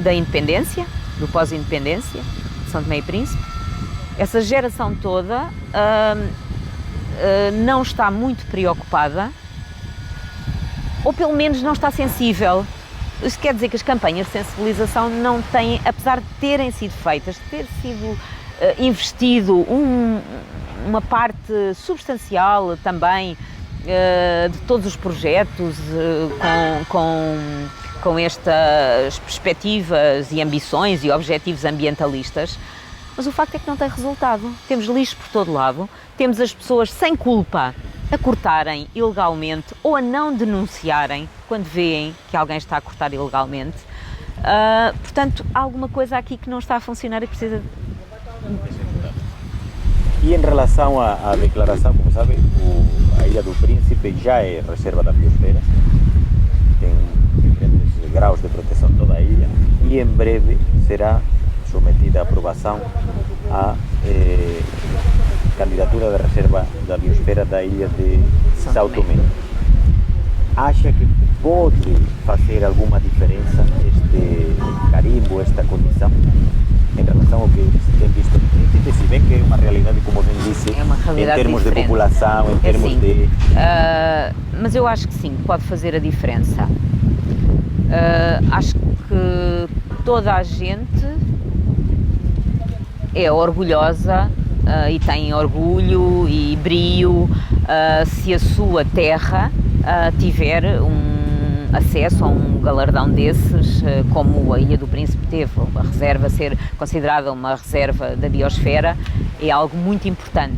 da independência, do pós-independência, de São Tomé e Príncipe. Essa geração toda não está muito preocupada, ou pelo menos não está sensível. Isso quer dizer que as campanhas de sensibilização não têm, apesar de terem sido feitas, de ter sido investido uma parte substancial também de todos os projetos com estas perspectivas e ambições e objetivos ambientalistas, mas o facto é que não tem resultado. Temos lixo por todo lado, temos as pessoas sem culpa a cortarem ilegalmente ou a não denunciarem quando veem que alguém está a cortar ilegalmente. Portanto, há alguma coisa aqui que não está a funcionar e precisa... E em relação à declaração, como sabe, a Ilha do Príncipe já é reserva da biosfera, tem diferentes graus de proteção toda a ilha e em breve será submetida à aprovação a candidatura de reserva da biosfera da ilha de São Tomé. Acha que pode fazer alguma diferença este carimbo, esta condição, em relação ao que se tem visto no Príncipe, se bem que é uma realidade, como bem disse, em termos diferente. De população, em termos assim, de... mas eu acho que sim, pode fazer a diferença. Acho que toda a gente é orgulhosa e tem orgulho e brio se a sua terra tiver acesso a um galardão desses, como a Ilha do Príncipe teve, uma reserva, ser considerada uma reserva da biosfera, é algo muito importante.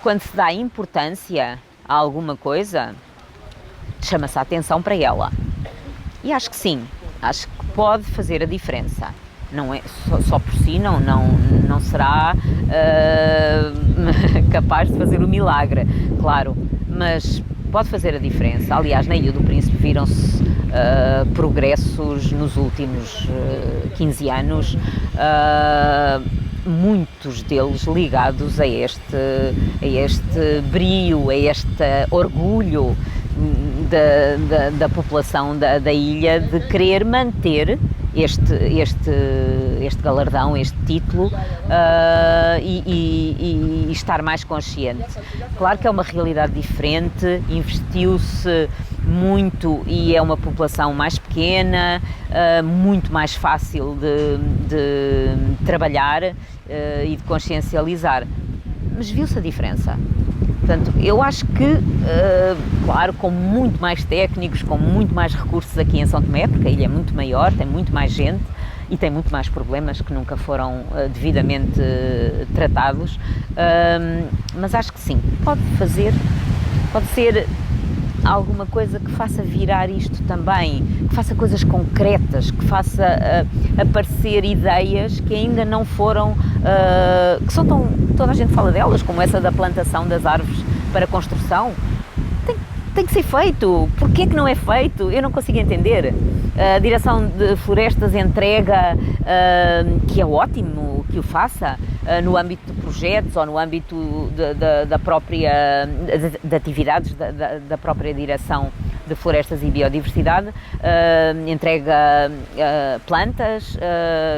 Quando se dá importância a alguma coisa, chama-se a atenção para ela. E acho que sim, acho que pode fazer a diferença. Não é só por si, não será capaz de fazer o milagre, claro, mas pode fazer a diferença. Aliás, na Ilha do Príncipe viram-se progressos nos últimos 15 anos, muitos deles ligados a este brio, a este orgulho da população da ilha de querer manter este galardão, este título e estar mais consciente. Claro que é uma realidade diferente, investiu-se muito e é uma população mais pequena, muito mais fácil de trabalhar e de consciencializar. Mas viu-se a diferença. Portanto, eu acho que, claro, com muito mais técnicos, com muito mais recursos aqui em São Tomé, porque a ilha é muito maior, tem muito mais gente e tem muito mais problemas que nunca foram devidamente tratados, mas acho que sim, pode ser alguma coisa que faça virar isto também, que faça coisas concretas, que faça aparecer ideias que ainda não foram, que são toda a gente fala delas, como essa da plantação das árvores para construção. Tem que ser feito. Porquê que não é feito? Eu não consigo entender. A Direção de Florestas entrega, que é ótimo que o faça, no âmbito de projetos ou no âmbito da própria, de atividades da própria Direção de Florestas e Biodiversidade, entrega plantas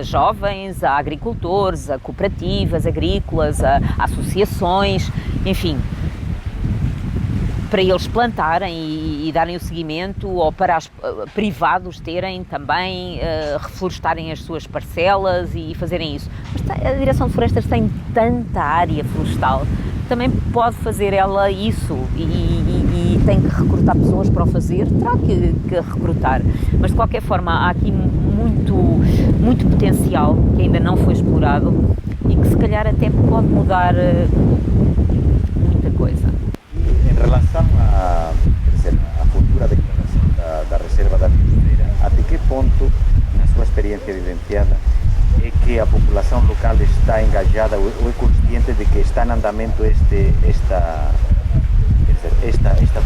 jovens a agricultores, a cooperativas agrícolas, a associações, enfim, para eles plantarem e darem o seguimento, ou para privados terem também, reflorestarem as suas parcelas e fazerem isso. Mas a Direção de Florestas tem tanta área florestal, também pode fazer ela isso e tem que recrutar pessoas para o fazer, terá que recrutar. Mas de qualquer forma há aqui muito potencial que ainda não foi explorado e que se calhar até pode mudar muita coisa. Em relação à futura declaração da Reserva da Biosfera, até que ponto, na sua experiência vivenciada, é que a população local está engajada ou é consciente de que está em andamento esta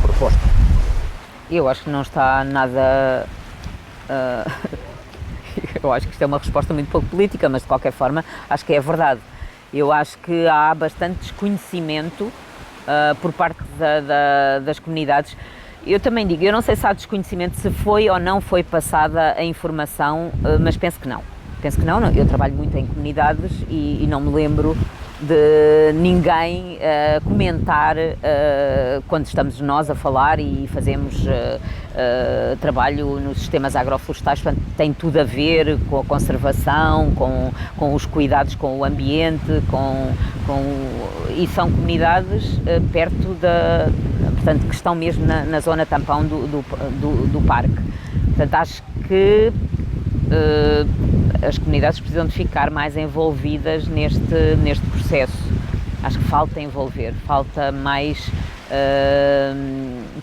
proposta? Eu acho que não está nada... eu acho que isto é uma resposta muito pouco política, mas de qualquer forma acho que é verdade. Eu acho que há bastante desconhecimento por parte das comunidades. Eu também digo, eu não sei se há desconhecimento, se foi ou não foi passada a informação, mas penso que não. Penso que não. Eu trabalho muito em comunidades e não me lembro de ninguém comentar quando estamos nós a falar e fazemos trabalho nos sistemas agroflorestais. Portanto, tem tudo a ver com a conservação, com os cuidados com o ambiente, e são comunidades perto portanto, que estão mesmo na zona tampão do parque. Portanto, acho que as comunidades precisam de ficar mais envolvidas neste processo. Acho que falta envolver, falta mais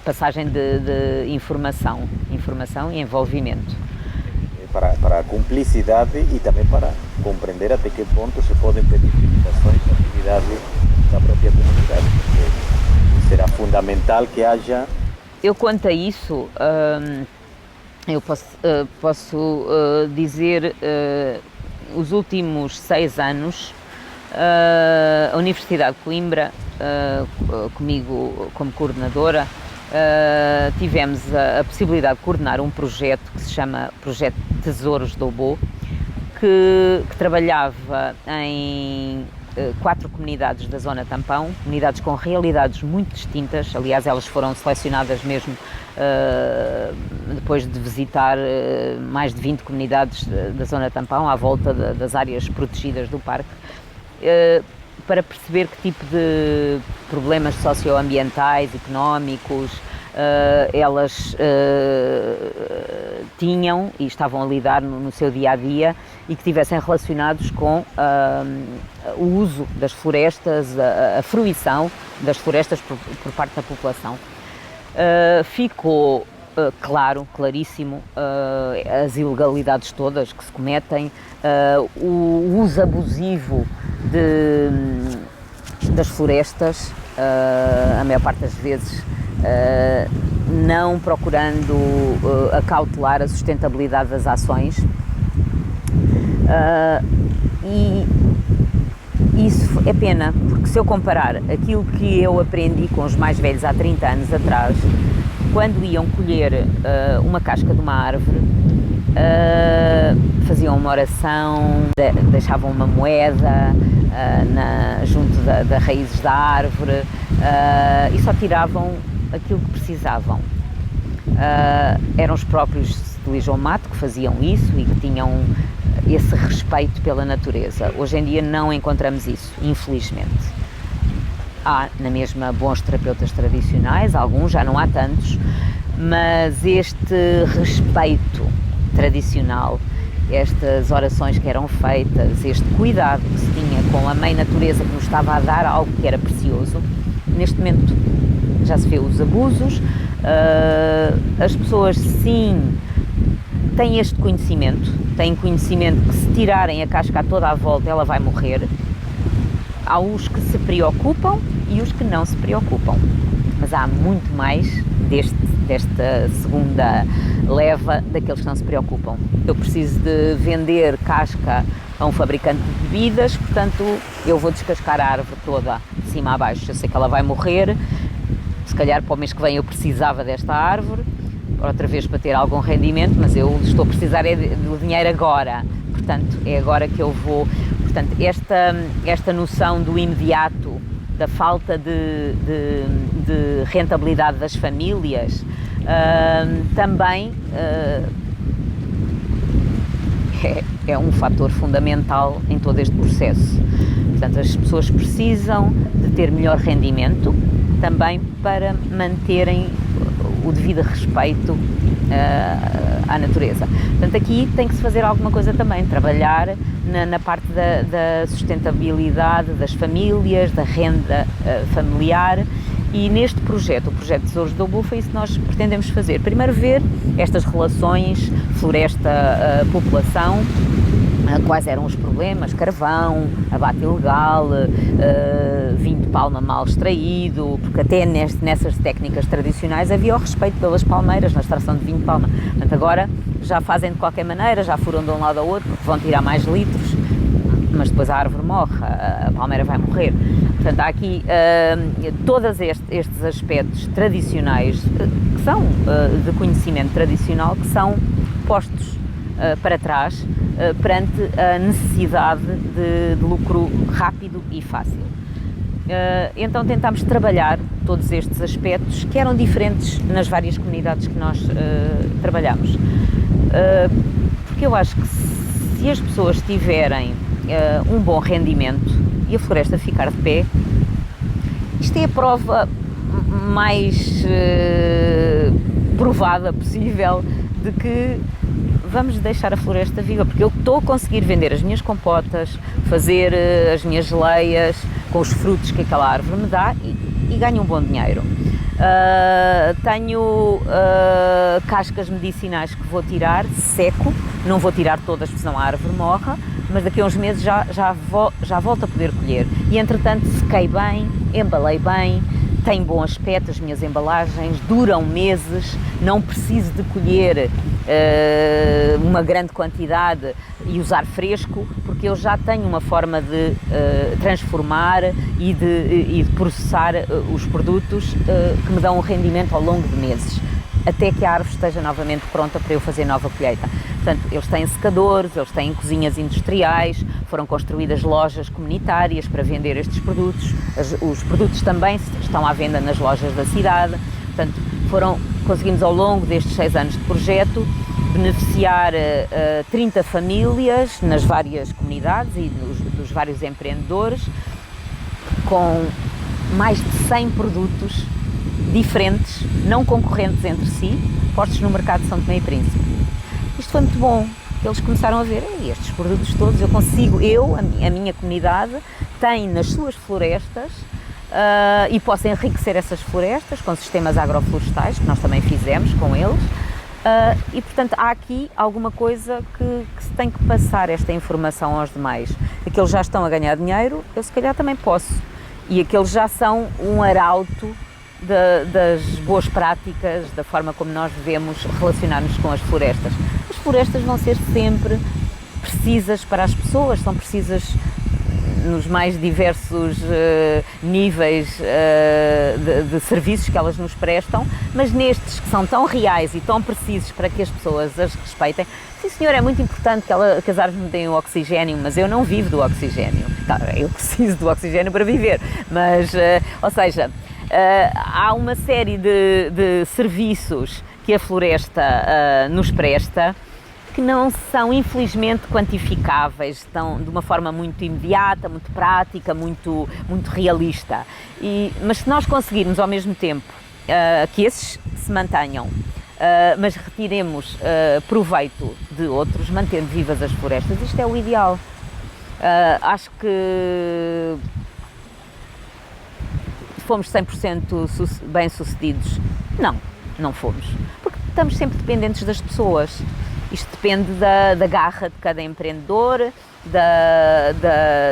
passagem de informação e envolvimento. Para a cumplicidade e também para compreender até que ponto se podem pedir limitações à atividade da própria comunidade, porque será fundamental que haja... Eu, quanto a isso, eu posso dizer, os últimos 6 anos, a Universidade de Coimbra, comigo como coordenadora, tivemos a possibilidade de coordenar um projeto que se chama Projeto Tesouros do Obo, que trabalhava em 4 comunidades da zona tampão, comunidades com realidades muito distintas. Aliás, elas foram selecionadas mesmo depois de visitar mais de 20 comunidades da zona tampão, à volta das áreas protegidas do parque, para perceber que tipo de problemas socioambientais, económicos, elas tinham e estavam a lidar no seu dia-a-dia e que estivessem relacionados com o uso das florestas, a fruição das florestas por parte da população. Ficou claríssimo, as ilegalidades todas que se cometem, o uso abusivo das florestas, a maior parte das vezes não procurando acautelar a sustentabilidade das ações, e isso é pena, porque se eu comparar aquilo que eu aprendi com os mais velhos há 30 anos atrás, quando iam colher uma casca de uma árvore, faziam uma oração, deixavam uma moeda junto das raízes da árvore, e só tiravam aquilo que precisavam. eram os próprios de Lijão Mato que faziam isso e que tinham esse respeito pela natureza. Hoje em dia não encontramos isso, infelizmente. Há na mesma bons terapeutas tradicionais, alguns, já não há tantos, mas este respeito tradicional, estas orações que eram feitas, este cuidado que se tinha com a mãe natureza que nos estava a dar algo que era precioso, neste momento já se vê os abusos. As pessoas sim têm este conhecimento, têm conhecimento que se tirarem a casca toda à volta ela vai morrer. Há os que se preocupam e os que não se preocupam, mas há muito mais desta segunda leva daqueles que não se preocupam. Eu preciso de vender casca a um fabricante de bebidas, portanto eu vou descascar a árvore toda, de cima a baixo. Eu sei que ela vai morrer, se calhar para o mês que vem eu precisava desta árvore, outra vez para ter algum rendimento, mas eu estou a precisar do dinheiro agora, portanto é agora que eu vou. Portanto, esta noção do imediato, da falta de rentabilidade das famílias, também é um fator fundamental em todo este processo. Portanto, as pessoas precisam de ter melhor rendimento também para manterem o devido respeito à natureza. Portanto, aqui tem que se fazer alguma coisa também, trabalhar na parte da sustentabilidade das famílias, da renda familiar, e neste projeto, o projeto Tesouros do Bufo, é isso que nós pretendemos fazer. Primeiro ver estas relações floresta-população, quais eram os problemas, carvão, abate ilegal, vinho de palma mal extraído, porque até nessas técnicas tradicionais havia o respeito pelas palmeiras na extração de vinho de palma. Portanto, agora já fazem de qualquer maneira, já furam de um lado ao outro, porque vão tirar mais litros, mas depois a árvore morre, a palmeira vai morrer. Portanto, há aqui todos estes aspectos tradicionais, que são de conhecimento tradicional, que são postos para trás perante a necessidade de lucro rápido e fácil. Então tentámos trabalhar todos estes aspectos que eram diferentes nas várias comunidades que nós trabalhamos. Porque eu acho que se as pessoas tiverem um bom rendimento e a floresta ficar de pé, isto é a prova mais provada possível de que vamos deixar a floresta viva, porque eu estou a conseguir vender as minhas compotas, fazer as minhas geleias com os frutos que aquela árvore me dá e ganho um bom dinheiro. Tenho cascas medicinais que vou tirar, seco, não vou tirar todas porque senão a árvore morre, mas daqui a uns meses já volto a poder colher. E entretanto sequei bem, embalei bem, tem bom aspecto, as minhas embalagens duram meses, não preciso de colher uma grande quantidade e usar fresco, porque eu já tenho uma forma de transformar e de processar os produtos que me dão um rendimento ao longo de meses, até que a árvore esteja novamente pronta para eu fazer nova colheita. Portanto, eles têm secadores, eles têm cozinhas industriais, foram construídas lojas comunitárias para vender estes produtos, os produtos também estão à venda nas lojas da cidade. Portanto, conseguimos ao longo destes 6 anos de projeto beneficiar 30 famílias nas várias comunidades e dos vários empreendedores, com mais de 100 produtos diferentes, não concorrentes entre si, postos no mercado de São Tomé e Príncipe. Isto foi muito bom, eles começaram a ver, estes produtos todos eu consigo, a minha comunidade tem nas suas florestas e posso enriquecer essas florestas com sistemas agroflorestais, que nós também fizemos com eles, e portanto há aqui alguma coisa que se tem que passar esta informação aos demais. Aqueles já estão a ganhar dinheiro, eu se calhar também posso, e aqueles já são um arauto das boas práticas, da forma como nós devemos relacionar-nos com as florestas. As florestas vão ser sempre precisas para as pessoas, são precisas nos mais diversos níveis de serviços que elas nos prestam, mas nestes que são tão reais e tão precisos para que as pessoas as respeitem. Sim, senhor, é muito importante que as árvores me deem o oxigênio, mas eu não vivo do oxigênio. Eu preciso do oxigênio para viver, mas, ou seja, há uma série de serviços que a floresta nos presta, que não são infelizmente quantificáveis, estão de uma forma muito imediata, muito prática, muito realista. Mas se nós conseguirmos ao mesmo tempo que esses se mantenham, mas retiremos proveito de outros, mantendo vivas as florestas, isto é o ideal. Acho que fomos 100% bem-sucedidos. Não fomos, porque estamos sempre dependentes das pessoas. Isto depende da garra de cada empreendedor,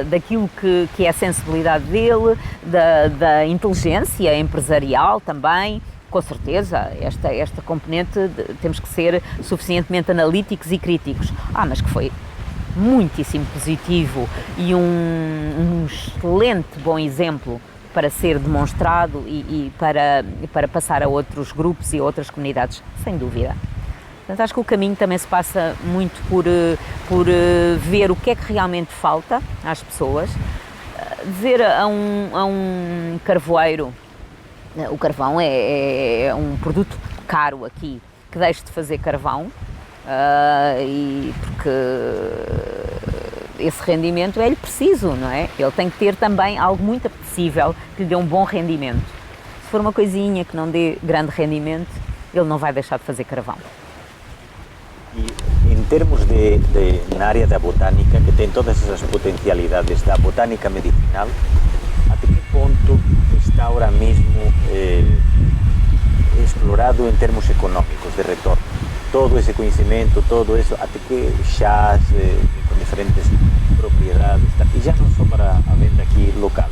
daquilo que é a sensibilidade dele, da inteligência empresarial também. Com certeza, esta componente temos que ser suficientemente analíticos e críticos. Mas que foi muitíssimo positivo e um excelente bom exemplo para ser demonstrado e para passar a outros grupos e a outras comunidades, sem dúvida. Portanto, acho que o caminho também se passa muito por ver o que é que realmente falta às pessoas, dizer a um carvoeiro, o carvão é um produto caro aqui, que deixe de fazer carvão, e porque esse rendimento é-lhe preciso, não é? Ele tem que ter também algo muito apetecível que lhe dê um bom rendimento. Se for uma coisinha que não dê grande rendimento, ele não vai deixar de fazer carvão. E em termos na área da botânica, que tem todas essas potencialidades da botânica medicinal, até que ponto está agora mesmo explorado em termos económicos de retorno? Todo esse conhecimento, todo isso, até que chás com diferentes propriedades, e já não só para a venda aqui local.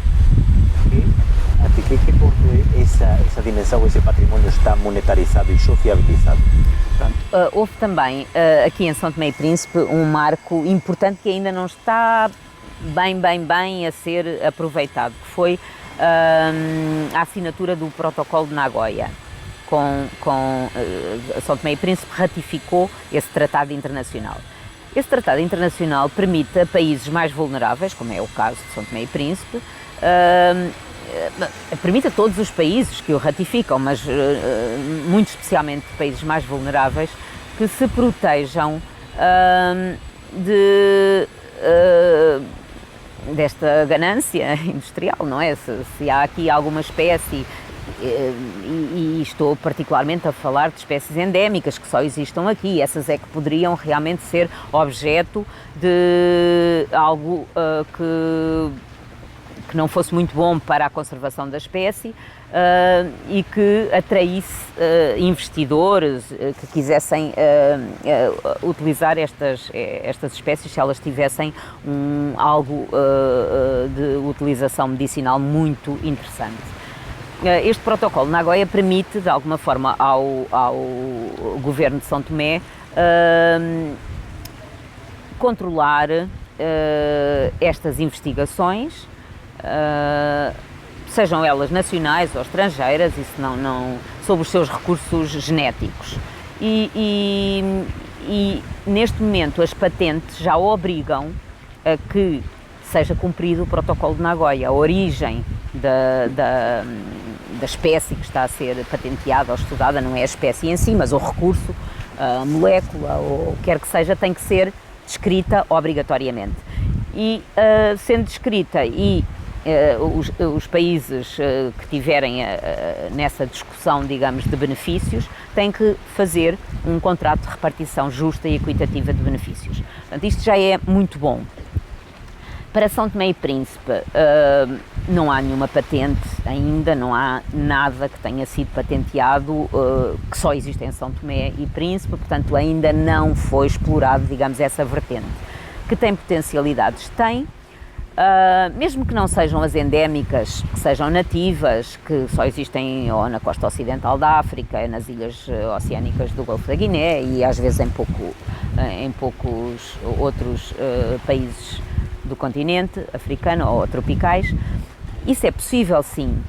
Até que ponto essa dimensão, esse património está monetarizado e sociabilizado? Houve também aqui em São Tomé e Príncipe um marco importante que ainda não está bem a ser aproveitado, que foi a assinatura do protocolo de Nagoya. São Tomé e Príncipe ratificou esse tratado internacional. Esse tratado internacional permite a países mais vulneráveis, como é o caso de São Tomé e Príncipe, permite a todos os países que o ratificam, mas muito especialmente países mais vulneráveis, que se protejam desta ganância industrial, não é? Se há aqui alguma espécie, e estou particularmente a falar de espécies endémicas que só existam aqui, essas é que poderiam realmente ser objeto de algo que não fosse muito bom para a conservação da espécie e que atraísse investidores que quisessem utilizar estas espécies se elas tivessem algo de utilização medicinal muito interessante. Este protocolo de Nagoya permite, de alguma forma, ao governo de São Tomé controlar estas investigações, sejam elas nacionais ou estrangeiras, isso não sobre os seus recursos genéticos. E neste momento as patentes já obrigam a que seja cumprido o protocolo de Nagoya. A origem da espécie que está a ser patenteada ou estudada não é a espécie em si, mas o recurso, a molécula ou o que quer que seja, tem que ser descrita obrigatoriamente. E sendo descrita e os países que tiverem nessa discussão, digamos, de benefícios, têm que fazer um contrato de repartição justa e equitativa de benefícios. Portanto, isto já é muito bom. Para São Tomé e Príncipe não há nenhuma patente ainda, não há nada que tenha sido patenteado que só existe em São Tomé e Príncipe, portanto ainda não foi explorado, digamos, essa vertente. Que tem potencialidades? Tem, mesmo que não sejam as endémicas, que sejam nativas, que só existem ou na costa ocidental da África, nas ilhas oceânicas do Golfo da Guiné e às vezes em poucos outros países do continente africano ou tropicais. Isso é possível, sim.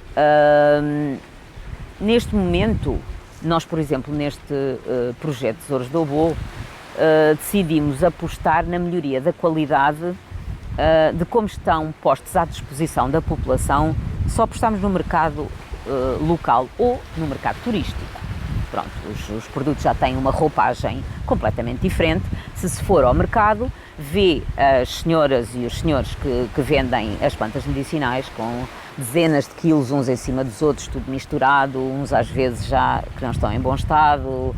Neste momento, nós, por exemplo, neste projeto Tesouros do Obo, decidimos apostar na melhoria da qualidade de como estão postos à disposição da população. Só apostamos no mercado local ou no mercado turístico. pronto, os produtos já têm uma roupagem completamente diferente. Se for ao mercado, vê as senhoras e os senhores que vendem as plantas medicinais com dezenas de quilos uns em cima dos outros, tudo misturado, uns às vezes já que não estão em bom estado,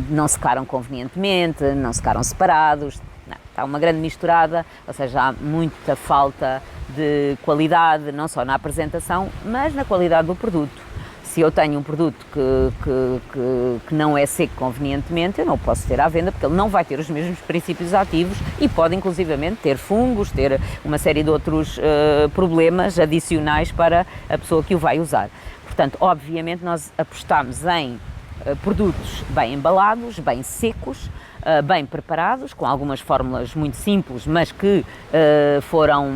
não secaram convenientemente, não secaram separados. Não, está uma grande misturada, ou seja, há muita falta de qualidade, não só na apresentação, mas na qualidade do produto. Se eu tenho um produto que não é seco convenientemente, eu não o posso ter à venda, porque ele não vai ter os mesmos princípios ativos e pode inclusivamente ter fungos, ter uma série de outros problemas adicionais para a pessoa que o vai usar. Portanto, obviamente nós apostamos em produtos bem embalados, bem secos, bem preparados, com algumas fórmulas muito simples, mas que foram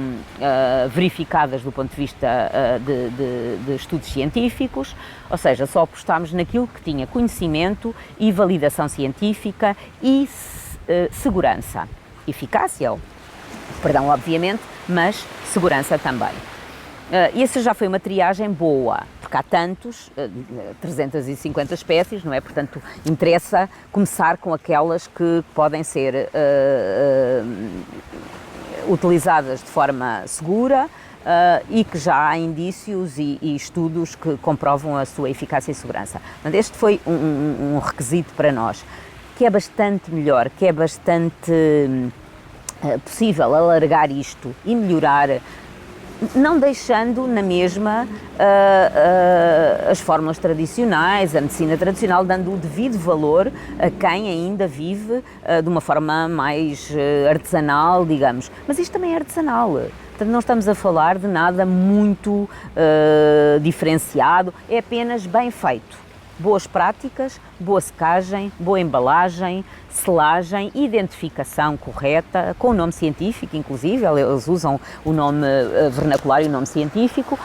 verificadas do ponto de vista de estudos científicos, ou seja, só apostámos naquilo que tinha conhecimento e validação científica e segurança. Eficácia, perdão, obviamente, mas segurança também. Essa já foi uma triagem boa, porque há tantos, 350 espécies, não é? Portanto, interessa começar com aquelas que podem ser utilizadas de forma segura e que já há indícios e estudos que comprovam a sua eficácia e segurança. Portanto, este foi um requisito para nós, que é bastante melhor, que é bastante possível alargar isto e melhorar, não deixando na mesma as fórmulas tradicionais, a medicina tradicional, dando o devido valor a quem ainda vive de uma forma mais artesanal, digamos. Mas isto também é artesanal, portanto não estamos a falar de nada muito diferenciado, é apenas bem feito. Boas práticas, boa secagem, boa embalagem, selagem, identificação correta, com o nome científico, inclusive, eles usam o nome vernacular e o nome científico,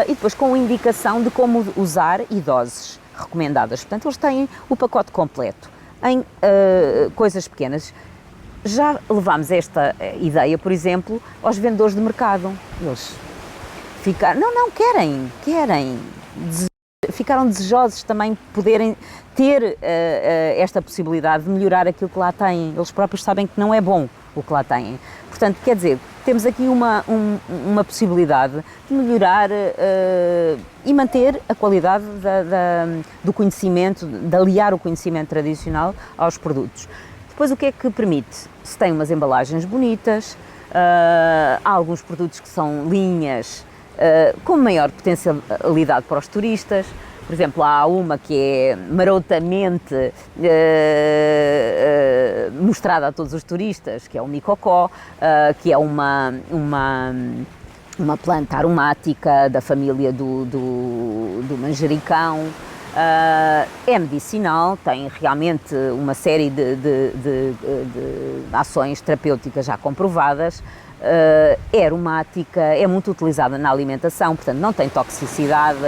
e depois com indicação de como usar e doses recomendadas. Portanto, eles têm o pacote completo em coisas pequenas. Já levámos esta ideia, por exemplo, aos vendedores de mercado. Eles ficaram, ficaram desejosos também poderem ter esta possibilidade de melhorar aquilo que lá têm. Eles próprios sabem que não é bom o que lá têm. Portanto, quer dizer, temos aqui uma possibilidade de melhorar e manter a qualidade do conhecimento, de aliar o conhecimento tradicional aos produtos. Depois, o que é que permite? Se tem umas embalagens bonitas, há alguns produtos que são linhas com maior potencialidade para os turistas. Por exemplo, há uma que é marotamente mostrada a todos os turistas, que é o micocó, que é uma planta aromática da família do manjericão. É medicinal, tem realmente uma série de ações terapêuticas já comprovadas. É aromática, é muito utilizada na alimentação, portanto não tem toxicidade,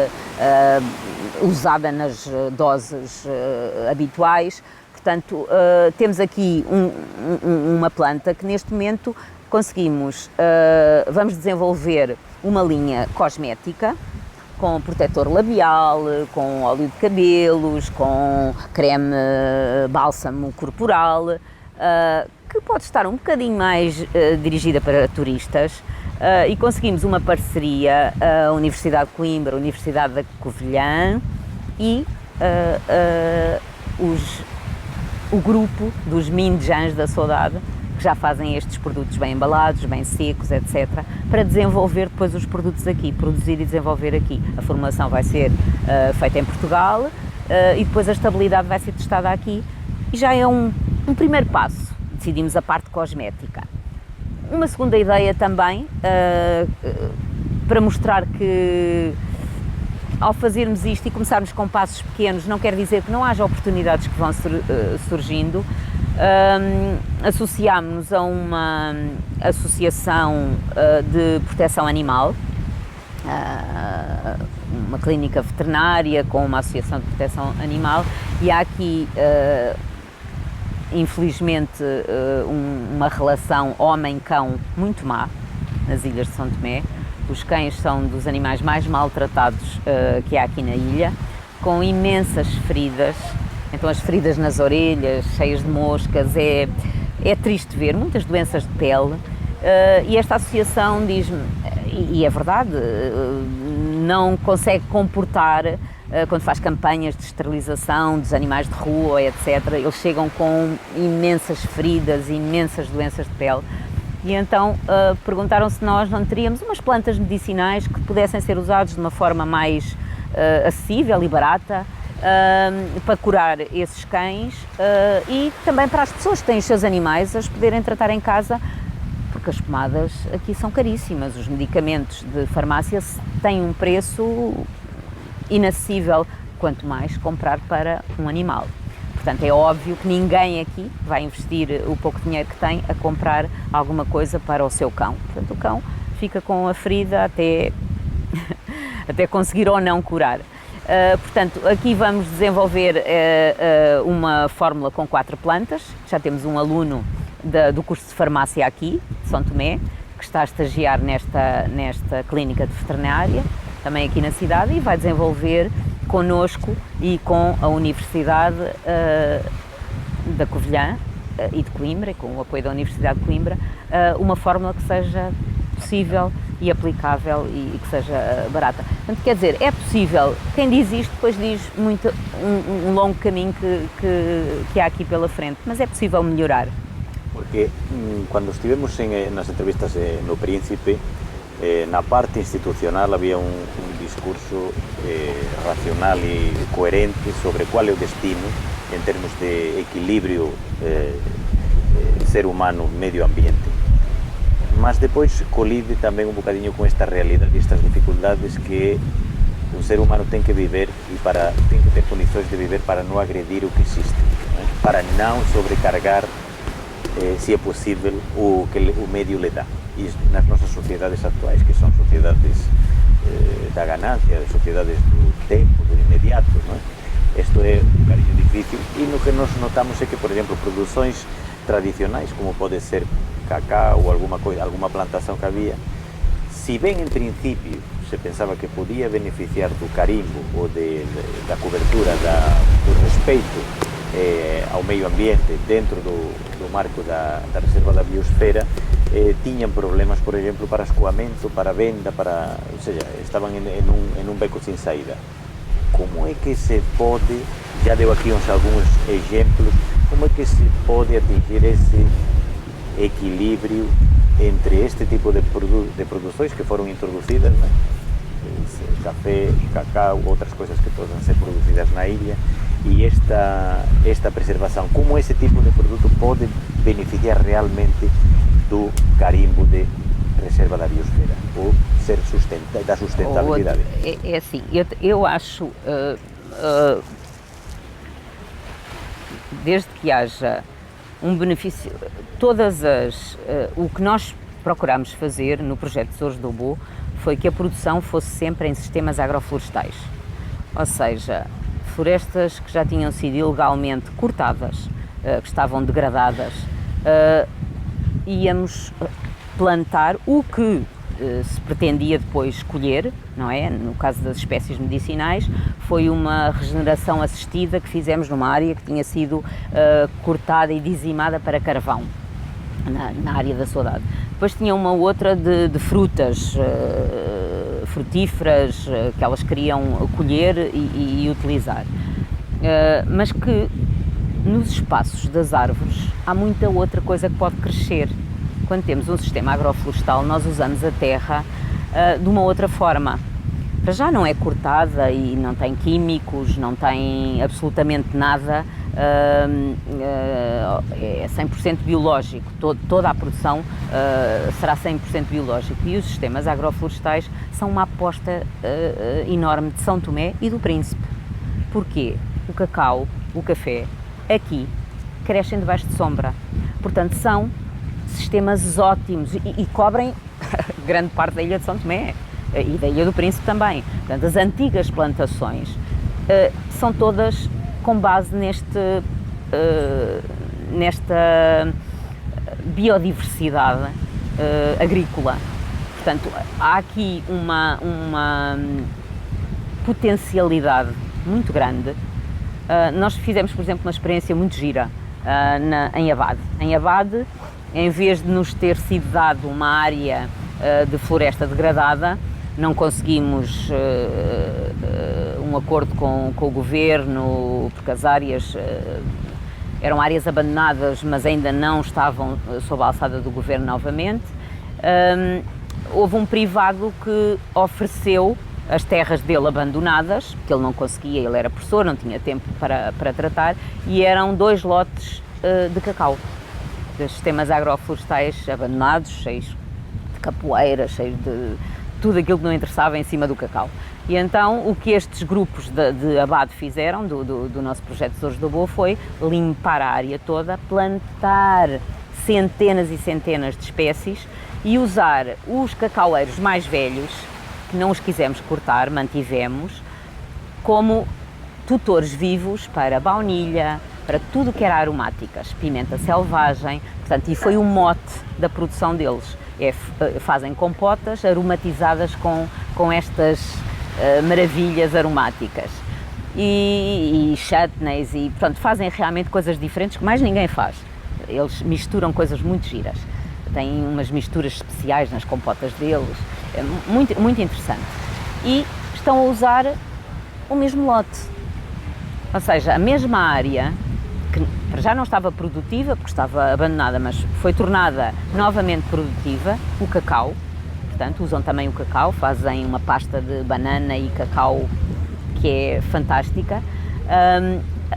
usada nas doses habituais. Portanto, temos aqui uma planta que neste momento conseguimos, vamos desenvolver uma linha cosmética com protetor labial, com óleo de cabelos, com creme bálsamo corporal, que pode estar um bocadinho mais dirigida para turistas, e conseguimos uma parceria, a Universidade de Coimbra, a Universidade da Covilhã e o grupo dos Mindjans da Saudade, que já fazem estes produtos bem embalados, bem secos, etc., para desenvolver depois os produtos aqui, produzir e desenvolver aqui. A formulação vai ser feita em Portugal e depois a estabilidade vai ser testada aqui, e já é um primeiro passo. Decidimos a parte cosmética. Uma segunda ideia também, para mostrar que ao fazermos isto e começarmos com passos pequenos, não quer dizer que não haja oportunidades que vão surgindo. Associámos-nos a uma associação de proteção animal, uma clínica veterinária com uma associação de proteção animal, e há aqui infelizmente uma relação homem-cão muito má nas ilhas de São Tomé. Os cães são dos animais mais maltratados que há aqui na ilha, com imensas feridas, então as feridas nas orelhas, cheias de moscas, é triste ver, muitas doenças de pele, e esta associação diz-me, e é verdade, não consegue comportar, quando faz campanhas de esterilização dos animais de rua, etc., eles chegam com imensas feridas, imensas doenças de pele. E então perguntaram se nós não teríamos umas plantas medicinais que pudessem ser usadas de uma forma mais acessível e barata para curar esses cães e também para as pessoas que têm os seus animais as poderem tratar em casa, porque as pomadas aqui são caríssimas, os medicamentos de farmácia têm um preço inacessível, quanto mais comprar para um animal. Portanto, é óbvio que ninguém aqui vai investir o pouco dinheiro que tem a comprar alguma coisa para o seu cão. Portanto, o cão fica com a ferida até conseguir ou não curar. Portanto, aqui vamos desenvolver uma fórmula com 4 plantas. Já temos um aluno do curso de farmácia aqui, de São Tomé, que está a estagiar nesta clínica de veterinária, também aqui na cidade, e vai desenvolver connosco e com a Universidade da Covilhã e de Coimbra, com o apoio da Universidade de Coimbra, uma fórmula que seja possível e aplicável e que seja barata. Portanto, quer dizer, é possível. Quem diz isto depois diz muito um longo caminho que há aqui pela frente, mas é possível melhorar. Porque quando estivemos nas entrevistas no Príncipe, na parte institucional había un discurso racional e coherente sobre cuál é o destino en termos de equilibrio ser humano medio ambiente. Mas depois colide tamén un bocadinho con esta realidade e estas dificultades que un ser humano ten que viver e ten que ter condições de viver para non agredir o que existe, para non sobrecargar, se é possível, o que o medio le dá. E nas nosas sociedades actuais, que son sociedades da ganancia, de sociedades do tempo, do inmediato, non? Isto é un bocadinho difícil, e no que nos notamos é que, por exemplo, produções tradicionais, como pode ser cacao ou alguma plantación que había, si ben en principio se pensaba que podía beneficiar do carimbo ou da cobertura do respeito ao medio ambiente dentro do marco da reserva da biosfera, tiñan problemas, por exemplo, para escoamento, para venda, ou seja, estaban en un beco sin saída. Como é que se pode, já deu aqui algúns exemplos, como é que se pode atingir esse equilibrio entre este tipo de produções que foron introducidas, né? Café, cacao, outras coisas que poden ser producidas na ilha, e esta preservação, como esse tipo de produto pode beneficiar realmente do carimbo de reserva da biosfera, ou ser da sustentabilidade. É assim, eu acho, desde que haja um benefício, o que nós procuramos fazer no projeto Tesouros do Obo foi que a produção fosse sempre em sistemas agroflorestais, ou seja, florestas que já tinham sido ilegalmente cortadas, que estavam degradadas, íamos plantar o que se pretendia depois colher, não é? No caso das espécies medicinais, foi uma regeneração assistida que fizemos numa área que tinha sido cortada e dizimada para carvão, na área da Saudade. Depois tinha uma outra de frutas frutíferas que elas queriam colher e utilizar, mas que nos espaços das árvores há muita outra coisa que pode crescer. Quando temos um sistema agroflorestal, nós usamos a terra de uma outra forma. Para já não é cortada e não tem químicos, não tem absolutamente nada, é 100% biológico, toda a produção será 100% biológico, e os sistemas agroflorestais são uma aposta enorme de São Tomé e do Príncipe. Porquê? O cacau, o café, aqui crescem debaixo de sombra, portanto são sistemas ótimos e cobrem grande parte da ilha de São Tomé e da Ilha do Príncipe também. Portanto, as antigas plantações são todas com base nesta biodiversidade agrícola. Portanto, há aqui uma potencialidade muito grande. Nós fizemos, por exemplo, uma experiência muito gira em Abade. Em Abade, em vez de nos ter sido dado uma área de floresta degradada, não conseguimos um acordo com o governo, porque as áreas eram áreas abandonadas, mas ainda não estavam sob a alçada do governo novamente. Houve um privado que ofereceu as terras dele abandonadas, porque ele não conseguia, ele era professor, não tinha tempo para tratar, e eram 2 lotes de cacau, de sistemas agroflorestais abandonados, cheios de capoeiras, cheios de tudo aquilo que não interessava em cima do cacau. E então o que estes grupos de Abade fizeram, do nosso projeto Tesouros do Aboa, foi limpar a área toda, plantar centenas e centenas de espécies e usar os cacaueiros mais velhos, que não os quisemos cortar, mantivemos, como tutores vivos para baunilha, para tudo que era aromáticas, pimenta selvagem, portanto, e foi o mote da produção deles. Fazem compotas aromatizadas com estas maravilhas aromáticas e chutneys e, portanto, fazem realmente coisas diferentes que mais ninguém faz. Eles misturam coisas muito giras, têm umas misturas especiais nas compotas deles, é muito, muito interessante. E estão a usar o mesmo lote, ou seja, a mesma área, que para já não estava produtiva, porque estava abandonada, mas foi tornada novamente produtiva, o cacau. Portanto, usam também o cacau, fazem uma pasta de banana e cacau que é fantástica.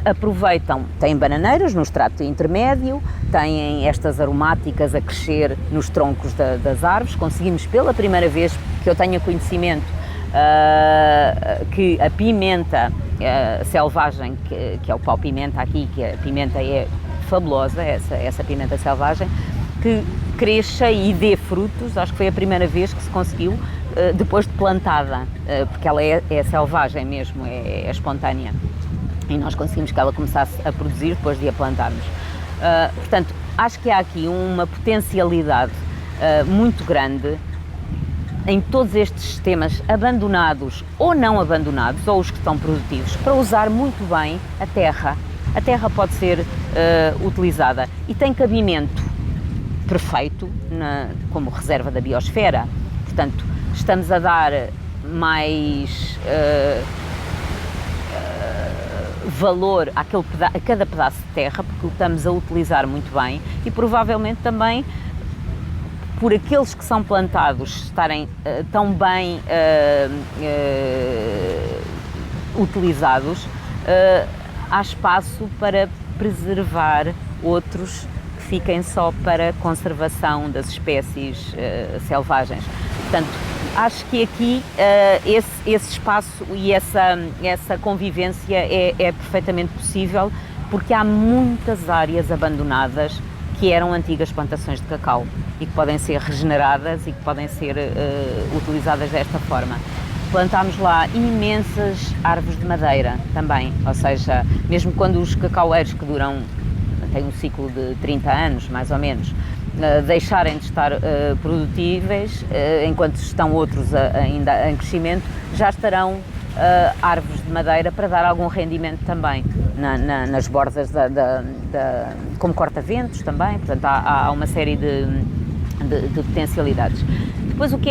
Aproveitam, têm bananeiras no extrato intermédio, têm estas aromáticas a crescer nos troncos das árvores. Conseguimos pela primeira vez que eu tenha conhecimento que a pimenta selvagem, que é o pau-pimenta aqui, que a pimenta é fabulosa, essa pimenta selvagem, que cresça e dê frutos. Acho que foi a primeira vez que se conseguiu, depois de plantada, porque ela é selvagem mesmo, é espontânea, e nós conseguimos que ela começasse a produzir depois de a plantarmos. Portanto, acho que há aqui uma potencialidade muito grande em todos estes sistemas abandonados ou não abandonados, ou os que estão produtivos, para usar muito bem a terra. A terra pode ser utilizada e tem cabimento perfeito como reserva da biosfera. Portanto, estamos a dar mais valor a cada pedaço de terra, porque o estamos a utilizar muito bem, e provavelmente também por aqueles que são plantados estarem tão bem utilizados, há espaço para preservar outros que fiquem só para conservação das espécies selvagens. Portanto, acho que aqui esse espaço e essa convivência é perfeitamente possível, porque há muitas áreas abandonadas que eram antigas plantações de cacau e que podem ser regeneradas e que podem ser utilizadas desta forma. Plantámos lá imensas árvores de madeira também, ou seja, mesmo quando os cacaueiros, que têm um ciclo de 30 anos, mais ou menos, deixarem de estar produtíveis, enquanto estão outros ainda em crescimento, já estarão árvores de madeira para dar algum rendimento também nas bordas como corta-ventos também. Portanto, há uma série de potencialidades. Depois, o que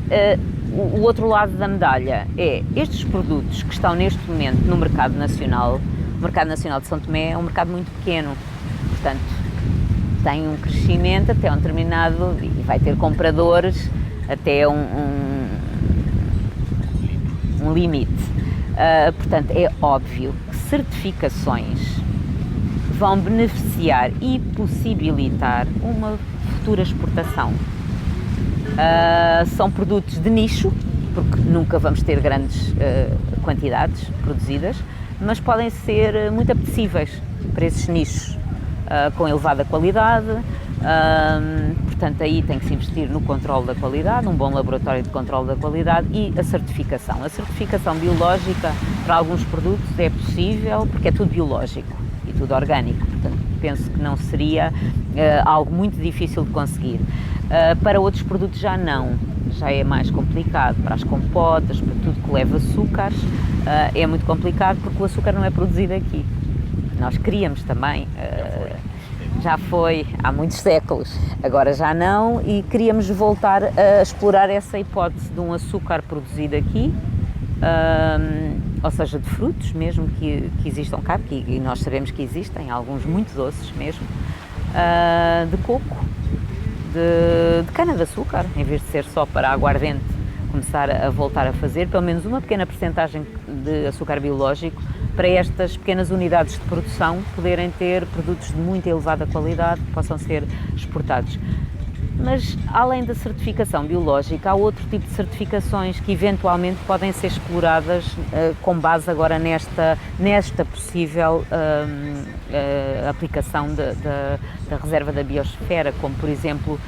é o outro lado da medalha? É estes produtos que estão neste momento no mercado nacional. O mercado nacional de São Tomé é um mercado muito pequeno, portanto tem um crescimento até um determinado, e vai ter compradores até um limite. Portanto, é óbvio que certificações vão beneficiar e possibilitar uma futura exportação. São produtos de nicho, porque nunca vamos ter grandes quantidades produzidas, mas podem ser muito apetecíveis para esses nichos, com elevada qualidade. Portanto, aí tem que se investir no controle da qualidade, um bom laboratório de controle da qualidade e a certificação. A certificação biológica para alguns produtos é possível, porque é tudo biológico e tudo orgânico, portanto penso que não seria algo muito difícil de conseguir. Para outros produtos já já é mais complicado para as compotas, para tudo que leva açúcares, é muito complicado porque o açúcar não é produzido aqui. Nós queríamos também, já foi há muitos séculos, agora já não, e queríamos voltar a explorar essa hipótese de um açúcar produzido aqui, ou seja, de frutos mesmo que existam cá, e nós sabemos que existem, alguns muito doces mesmo, de coco, de cana-de-açúcar, em vez de ser só para aguardente, começar a voltar a fazer pelo menos uma pequena percentagem de açúcar biológico para estas pequenas unidades de produção poderem ter produtos de muito elevada qualidade que possam ser exportados. Mas, além da certificação biológica, há outro tipo de certificações que eventualmente podem ser exploradas com base agora nesta possível aplicação da reserva da biosfera, como, por exemplo,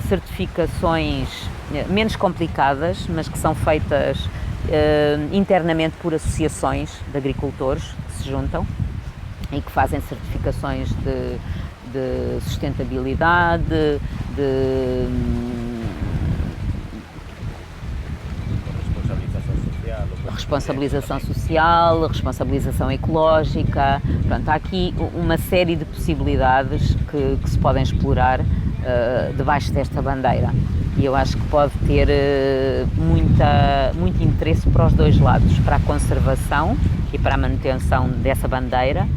certificações menos complicadas, mas que são feitas internamente por associações de agricultores que se juntam e que fazem certificações de sustentabilidade, de responsabilização social, responsabilização ecológica. Pronto, há aqui uma série de possibilidades que se podem explorar debaixo desta bandeira. E eu acho que pode ter muito interesse para os dois lados, para a conservação e para a manutenção dessa bandeira,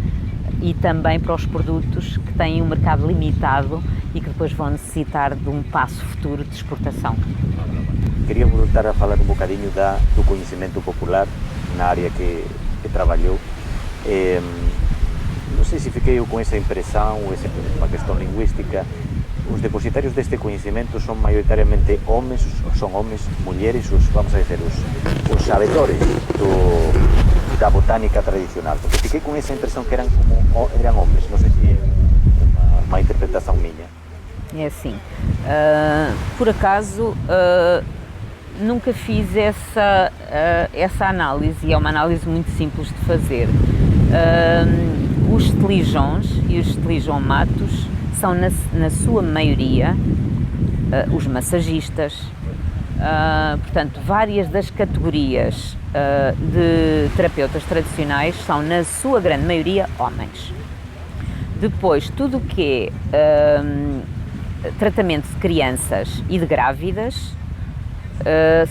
e também para os produtos que têm um mercado limitado e que depois vão necessitar de um passo futuro de exportação. Queria voltar a falar um bocadinho do conhecimento popular na área que trabalhou. Não sei se fiquei com essa impressão, ou essa uma questão linguística. Os depositários deste conhecimento são maioritariamente homens, são homens, mulheres, vamos a dizer, os sabedores da botânica tradicional, porque fiquei com essa impressão que eram homens, não sei se é uma interpretação minha. É assim, por acaso nunca fiz essa análise, e é uma análise muito simples de fazer. Os telijões e os telijomatos são, na sua maioria, os massagistas. Portanto, várias das categorias de terapeutas tradicionais são, na sua grande maioria, homens. Depois, tudo o que é tratamento de crianças e de grávidas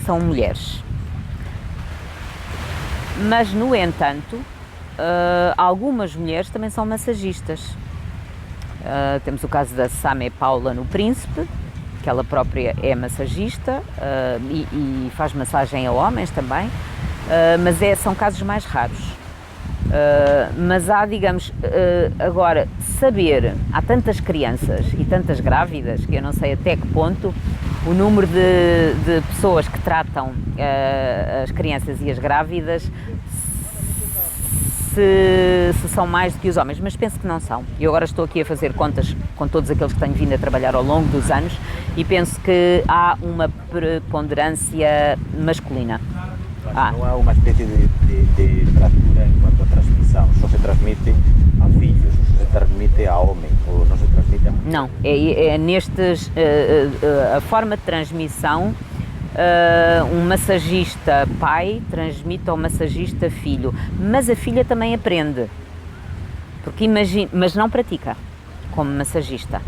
são mulheres. Mas, no entanto, algumas mulheres também são massagistas. Temos o caso da Same Paula no Príncipe, que ela própria é massagista e faz massagem a homens também, mas são casos mais raros. Mas há, digamos, agora, há tantas crianças e tantas grávidas que eu não sei até que ponto o número de pessoas que tratam as crianças e as grávidas se são mais do que os homens, mas penso que não são. Eu agora estou aqui a fazer contas com todos aqueles que tenho vindo a trabalhar ao longo dos anos e penso que há uma preponderância masculina. Não há uma espécie de fratura em quanto à transmissão, só se transmite a filhos, só se transmite a homens, ou não se transmite a mulheres? Não, a forma de transmissão, um massagista pai transmite ao massagista filho, mas a filha também aprende, porque mas não pratica como massagista.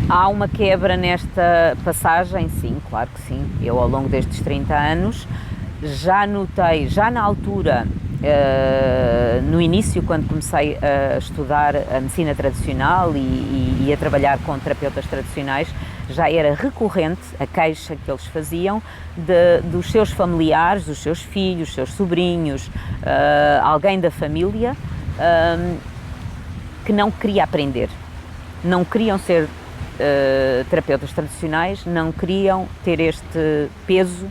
Há uma quebra nesta passagem? Sim, claro que sim. Eu, ao longo destes 30 anos, já notei, já na altura, no início, quando comecei a estudar a medicina tradicional e a trabalhar com terapeutas tradicionais, já era recorrente a queixa que eles faziam dos seus familiares, dos seus filhos, seus sobrinhos, alguém da família, que não queria aprender, não queriam ser terapeutas tradicionais, não queriam ter este peso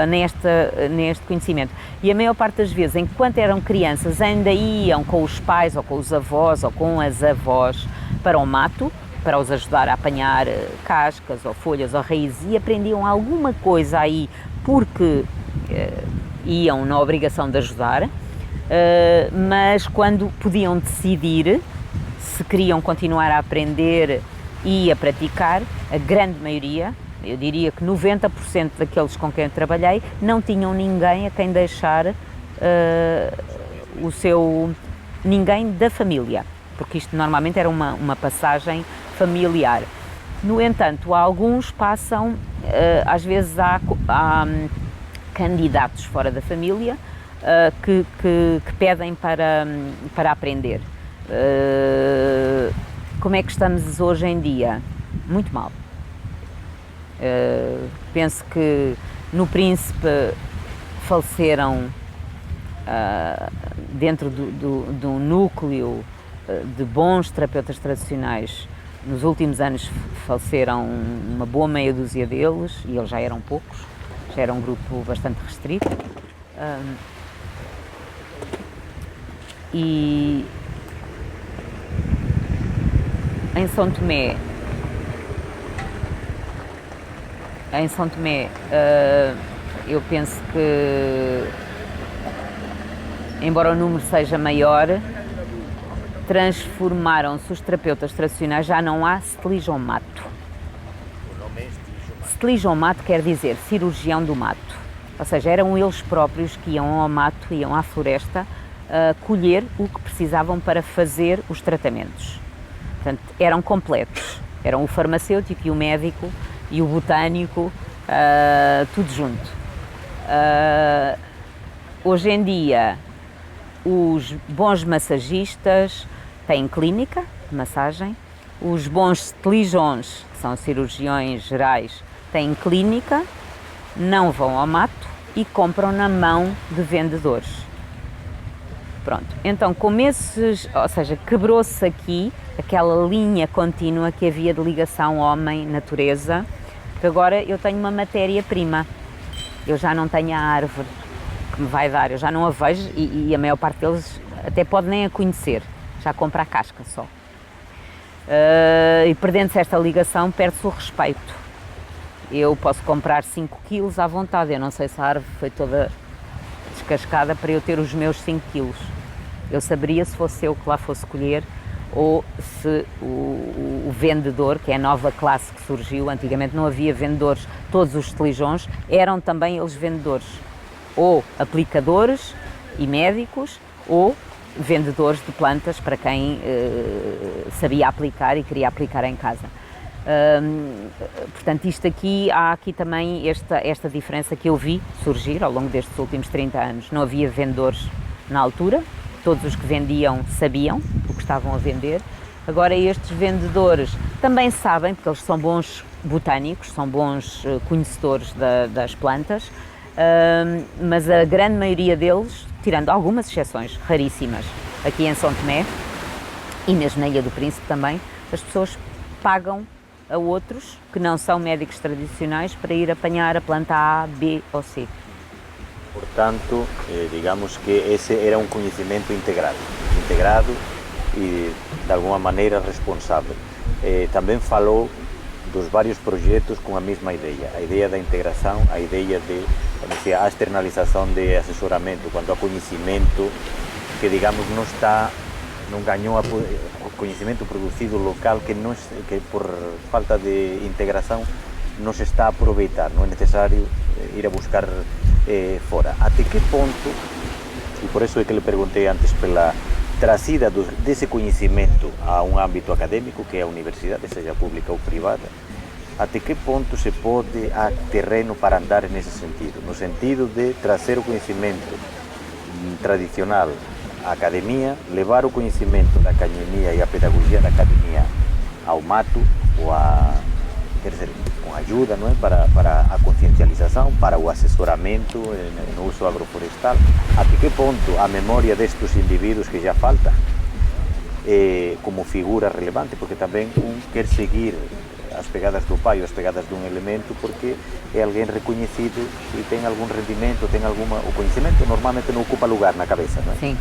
neste conhecimento. E a maior parte das vezes, enquanto eram crianças, ainda iam com os pais ou com os avós ou com as avós para o mato, para os ajudar a apanhar cascas ou folhas ou raízes, e aprendiam alguma coisa aí porque iam na obrigação de ajudar, mas quando podiam decidir se queriam continuar a aprender e a praticar, a grande maioria, eu diria que 90% daqueles com quem eu trabalhei, não tinham ninguém a quem deixar ninguém da família, porque isto normalmente era uma passagem familiar. No entanto, alguns passam, às vezes há candidatos fora da família que pedem para aprender. Como é que estamos hoje em dia? Muito mal. Penso que no Príncipe faleceram, dentro do núcleo de bons terapeutas tradicionais, nos últimos anos faleceram uma boa meia dúzia deles, e eles já eram poucos, já era um grupo bastante restrito. E em São Tomé, eu penso que, embora o número seja maior, transformaram-se os terapeutas tradicionais, já não há stilijomato. O nome é Stilijomato quer dizer cirurgião do mato, ou seja, eram eles próprios que iam ao mato, iam à floresta, colher o que precisavam para fazer os tratamentos. Portanto, eram completos, eram o farmacêutico e o médico e o botânico, tudo junto. Hoje em dia, os bons massagistas têm clínica de massagem, os bons estilijões, que são cirurgiões gerais, têm clínica, não vão ao mato e compram na mão de vendedores. Pronto, então como ou seja, quebrou-se aqui aquela linha contínua que havia de ligação homem-natureza, que agora eu tenho uma matéria-prima, eu já não tenho a árvore que me vai dar, eu já não a vejo e a maior parte deles até pode nem a conhecer, já compra a casca só. E perdendo-se esta ligação, perde-se o respeito. Eu posso comprar 5 quilos à vontade, eu não sei se a árvore foi toda descascada para eu ter os meus 5 quilos. Eu saberia se fosse eu que lá fosse colher ou se o vendedor, que é a nova classe que surgiu, antigamente não havia vendedores, todos os estilijões eram também eles vendedores, ou aplicadores e médicos, ou vendedores de plantas para quem sabia aplicar e queria aplicar em casa. Portanto, há aqui também esta diferença que eu vi surgir ao longo destes últimos 30 anos. Não havia vendedores na altura, todos os que vendiam sabiam o que estavam a vender. Agora estes vendedores também sabem, porque eles são bons botânicos, são bons conhecedores das plantas, mas a grande maioria deles, tirando algumas exceções raríssimas, aqui em São Tomé e mesmo na Ilha do Príncipe também, as pessoas pagam a outros que não são médicos tradicionais para ir apanhar a planta A, B ou C. Portanto, digamos que esse era um conhecimento integrado e de alguma maneira responsável. Também falou dos vários projetos com a mesma ideia, a ideia da integração, a ideia de a externalização de assessoramento, quando há conhecimento que, digamos, não ganhou o conhecimento produzido local que por falta de integração não se está a aproveitar, não é necessário ir a buscar fora. Até que ponto, e por isso é que lhe perguntei antes pela trazida desse conhecimento a um âmbito acadêmico, que é a universidade, seja pública ou privada, até que ponto se pode há terreno para andar nesse sentido, no sentido de trazer o conhecimento tradicional à academia, levar o conhecimento da academia e a pedagogia da academia ao mato, ou quer dizer, com ajuda, não é? para a consciencialização, para o assessoramento no uso agroflorestal. Até que ponto a memória destes indivíduos que já falta como figura relevante, porque também quer seguir as pegadas do pai ou as pegadas de um elemento porque é alguém reconhecido e tem algum rendimento, o conhecimento normalmente não ocupa lugar na cabeça, não é? Sim.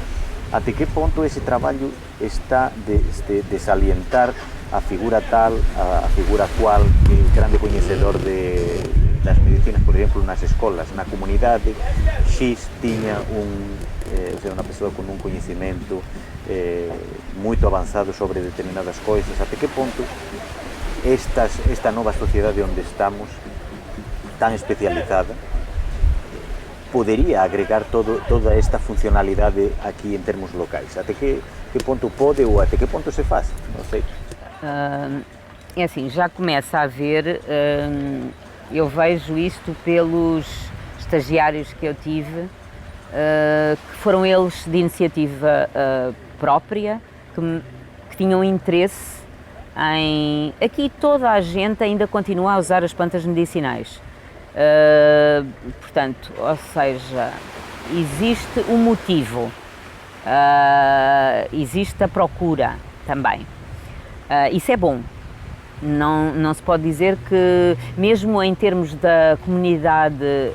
Até que ponto esse trabalho está de salientar a figura tal, a figura qual, que é o grande conhecedor das medicinas, por exemplo, nas escolas, na comunidade X tinha uma pessoa com um conhecimento muito avançados sobre determinadas coisas. Até que ponto esta nova sociedade onde estamos, tão especializada, poderia agregar toda esta funcionalidade aqui em termos locais? Até que ponto pode ou até que ponto se faz? Não sei. É assim, já começa a haver, eu vejo isto pelos estagiários que eu tive, que foram eles de iniciativa própria, que tinham interesse em... Aqui toda a gente ainda continua a usar as plantas medicinais. Portanto, ou seja, existe um motivo, existe a procura também. Isso é bom. Não se pode dizer que, mesmo em termos da comunidade de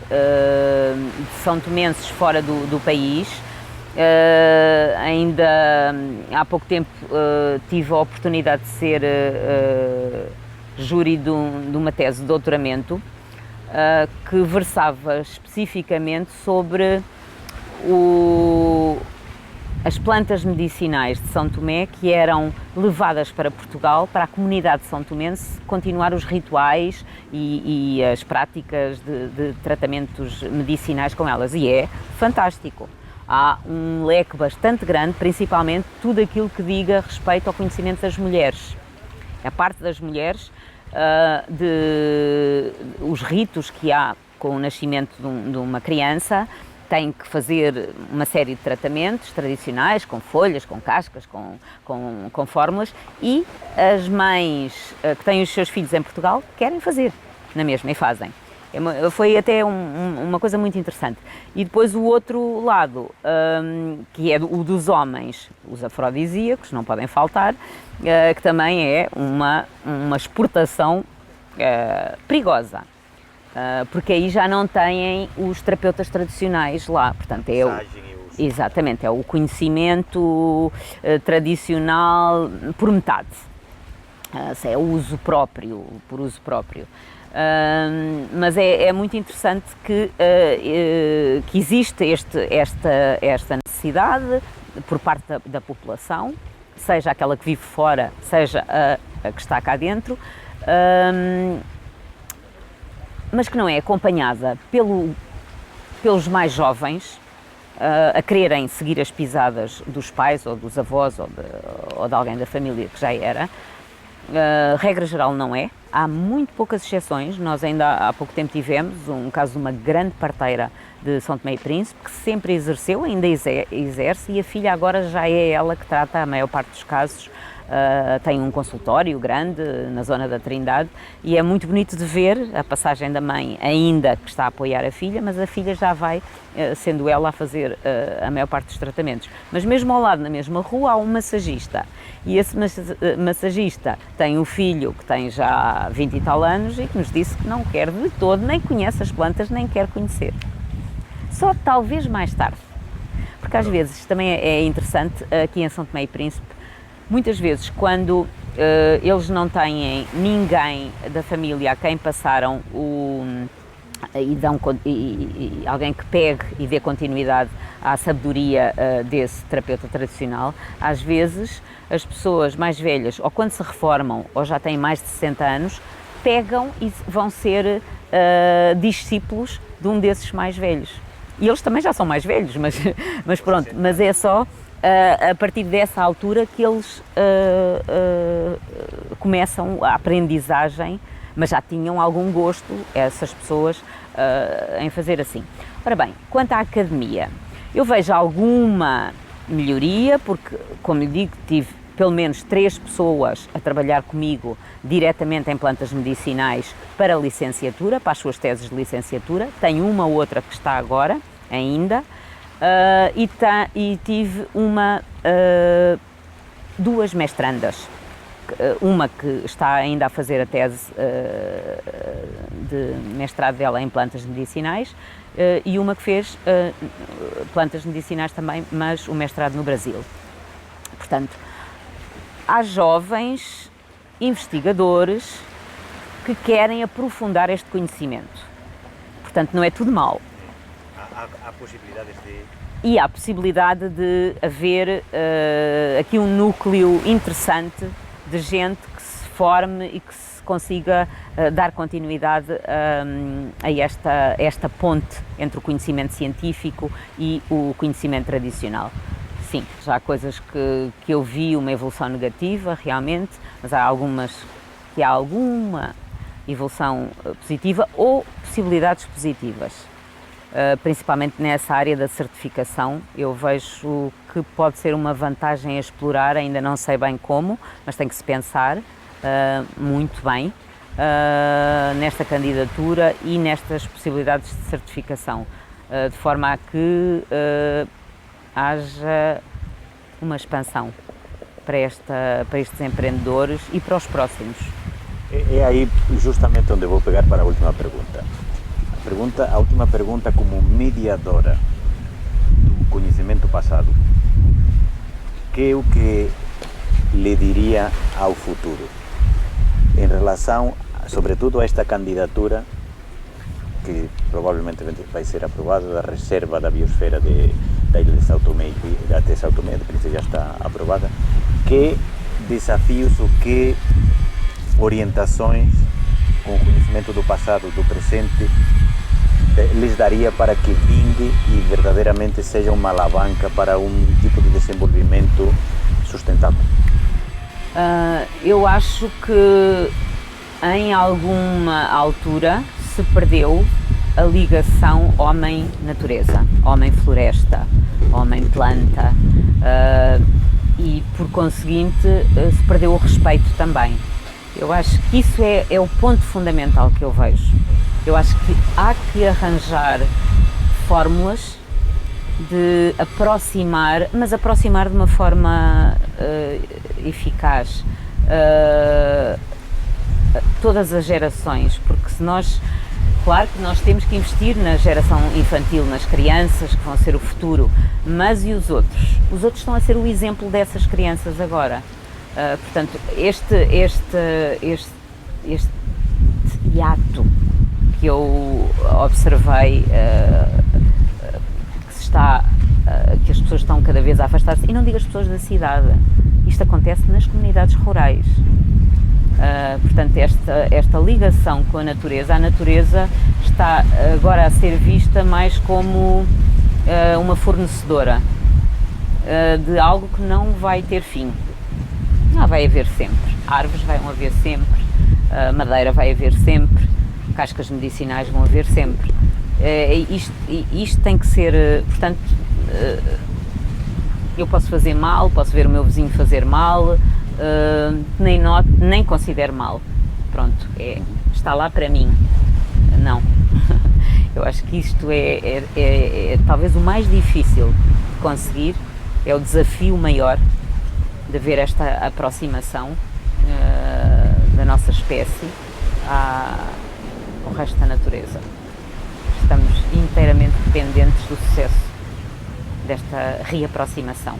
São Tomenses fora do país, ainda há pouco tempo tive a oportunidade de ser júri de uma tese de doutoramento que versava especificamente sobre as plantas medicinais de São Tomé que eram levadas para Portugal, para a comunidade de São Tomense continuar os rituais e as práticas de tratamentos medicinais com elas, e é fantástico. Há um leque bastante grande, principalmente tudo aquilo que diga respeito ao conhecimento das mulheres. A parte das mulheres, os ritos que há com o nascimento de uma criança, tem que fazer uma série de tratamentos tradicionais, com folhas, com cascas, com fórmulas, e as mães que têm os seus filhos em Portugal querem fazer na mesma e fazem. Foi até uma coisa muito interessante. E depois o outro lado, que é o dos homens, os afrodisíacos, não podem faltar, que também é uma exportação perigosa. Porque aí já não têm os terapeutas tradicionais lá, portanto exatamente, é o conhecimento tradicional por metade, é o uso próprio, por uso próprio. Mas é muito interessante que existe esta necessidade por parte da população, seja aquela que vive fora, seja a que está cá dentro, mas que não é acompanhada pelos mais jovens a quererem seguir as pisadas dos pais ou dos avós ou de alguém da família que já era. Regra geral não é, há muito poucas exceções. Nós ainda há pouco tempo tivemos um caso de uma grande parteira de São Tomé e Príncipe que sempre exerceu, ainda exerce, e a filha agora já é ela que trata a maior parte dos casos. Tem um consultório grande na zona da Trindade e é muito bonito de ver a passagem da mãe, ainda que está a apoiar a filha, mas a filha já vai, sendo ela a fazer a maior parte dos tratamentos. Mas mesmo ao lado, na mesma rua, há um massagista, e esse massagista tem um filho que tem já 20 e tal anos e que nos disse que não quer de todo, nem conhece as plantas, nem quer conhecer. Só talvez mais tarde, porque às vezes também é interessante aqui em São Tomé e Príncipe. Muitas vezes, quando eles não têm ninguém da família a quem passaram e alguém que pegue e dê continuidade à sabedoria desse terapeuta tradicional, às vezes as pessoas mais velhas, ou quando se reformam, ou já têm mais de 60 anos, pegam e vão ser discípulos de um desses mais velhos. E eles também já são mais velhos, mas pronto, mas é só... a partir dessa altura que eles começam a aprendizagem, mas já tinham algum gosto, essas pessoas, em fazer assim. Ora bem, quanto à academia, eu vejo alguma melhoria, porque, como lhe digo, tive pelo menos 3 pessoas a trabalhar comigo diretamente em plantas medicinais para licenciatura, para as suas teses de licenciatura. Tenho uma ou outra que está agora, ainda. E tive duas mestrandas, uma que está ainda a fazer a tese de mestrado dela em plantas medicinais e uma que fez plantas medicinais também, mas o mestrado no Brasil. Portanto, há jovens investigadores que querem aprofundar este conhecimento. Portanto, não é tudo mau. Há possibilidades de e há a possibilidade de haver aqui um núcleo interessante de gente que se forme e que se consiga dar continuidade a esta ponte entre o conhecimento científico e o conhecimento tradicional. Sim, já há coisas que eu vi uma evolução negativa realmente, mas há algumas que há alguma evolução positiva ou possibilidades positivas. Principalmente nessa área da certificação, eu vejo que pode ser uma vantagem a explorar, ainda não sei bem como, mas tem que se pensar muito bem nesta candidatura e nestas possibilidades de certificação, de forma a que haja uma expansão para estes empreendedores e para os próximos. É aí justamente onde eu vou pegar para a última pergunta. A última pergunta, como mediadora do conhecimento passado, que é o que lhe diria ao futuro em relação, sobretudo, a esta candidatura que provavelmente vai ser aprovada, da reserva da biosfera da ilha de São Tomé, até São Tomé de Príncipe já está aprovada. Que desafios ou que orientações com o conhecimento do passado, do presente, lhes daria para que vingue e verdadeiramente seja uma alavanca para um tipo de desenvolvimento sustentável? Eu acho que em alguma altura se perdeu a ligação homem-natureza, homem-floresta, homem-planta e, por conseguinte, se perdeu o respeito também. Eu acho que isso é o ponto fundamental que eu vejo. Eu acho que há que arranjar fórmulas de aproximar, mas aproximar de uma forma eficaz todas as gerações, porque se nós, claro que nós temos que investir na geração infantil, nas crianças que vão ser o futuro, mas e os outros? Os outros estão a ser o exemplo dessas crianças agora. Portanto, este hiato que eu observei, que as pessoas estão cada vez a afastar-se, e não digo as pessoas da cidade, isto acontece nas comunidades rurais. Portanto, esta ligação com a natureza está agora a ser vista mais como uma fornecedora de algo que não vai ter fim. Vai haver sempre, árvores vão haver sempre, madeira vai haver sempre, cascas medicinais vão haver sempre. Isto tem que ser, portanto, eu posso fazer mal, posso ver o meu vizinho fazer mal, nem noto, nem considero mal. Pronto, está lá para mim. Não. Eu acho que isto é talvez o mais difícil de conseguir, é o desafio maior de haver esta aproximação da nossa espécie ao resto da natureza. Estamos inteiramente dependentes do sucesso desta reaproximação.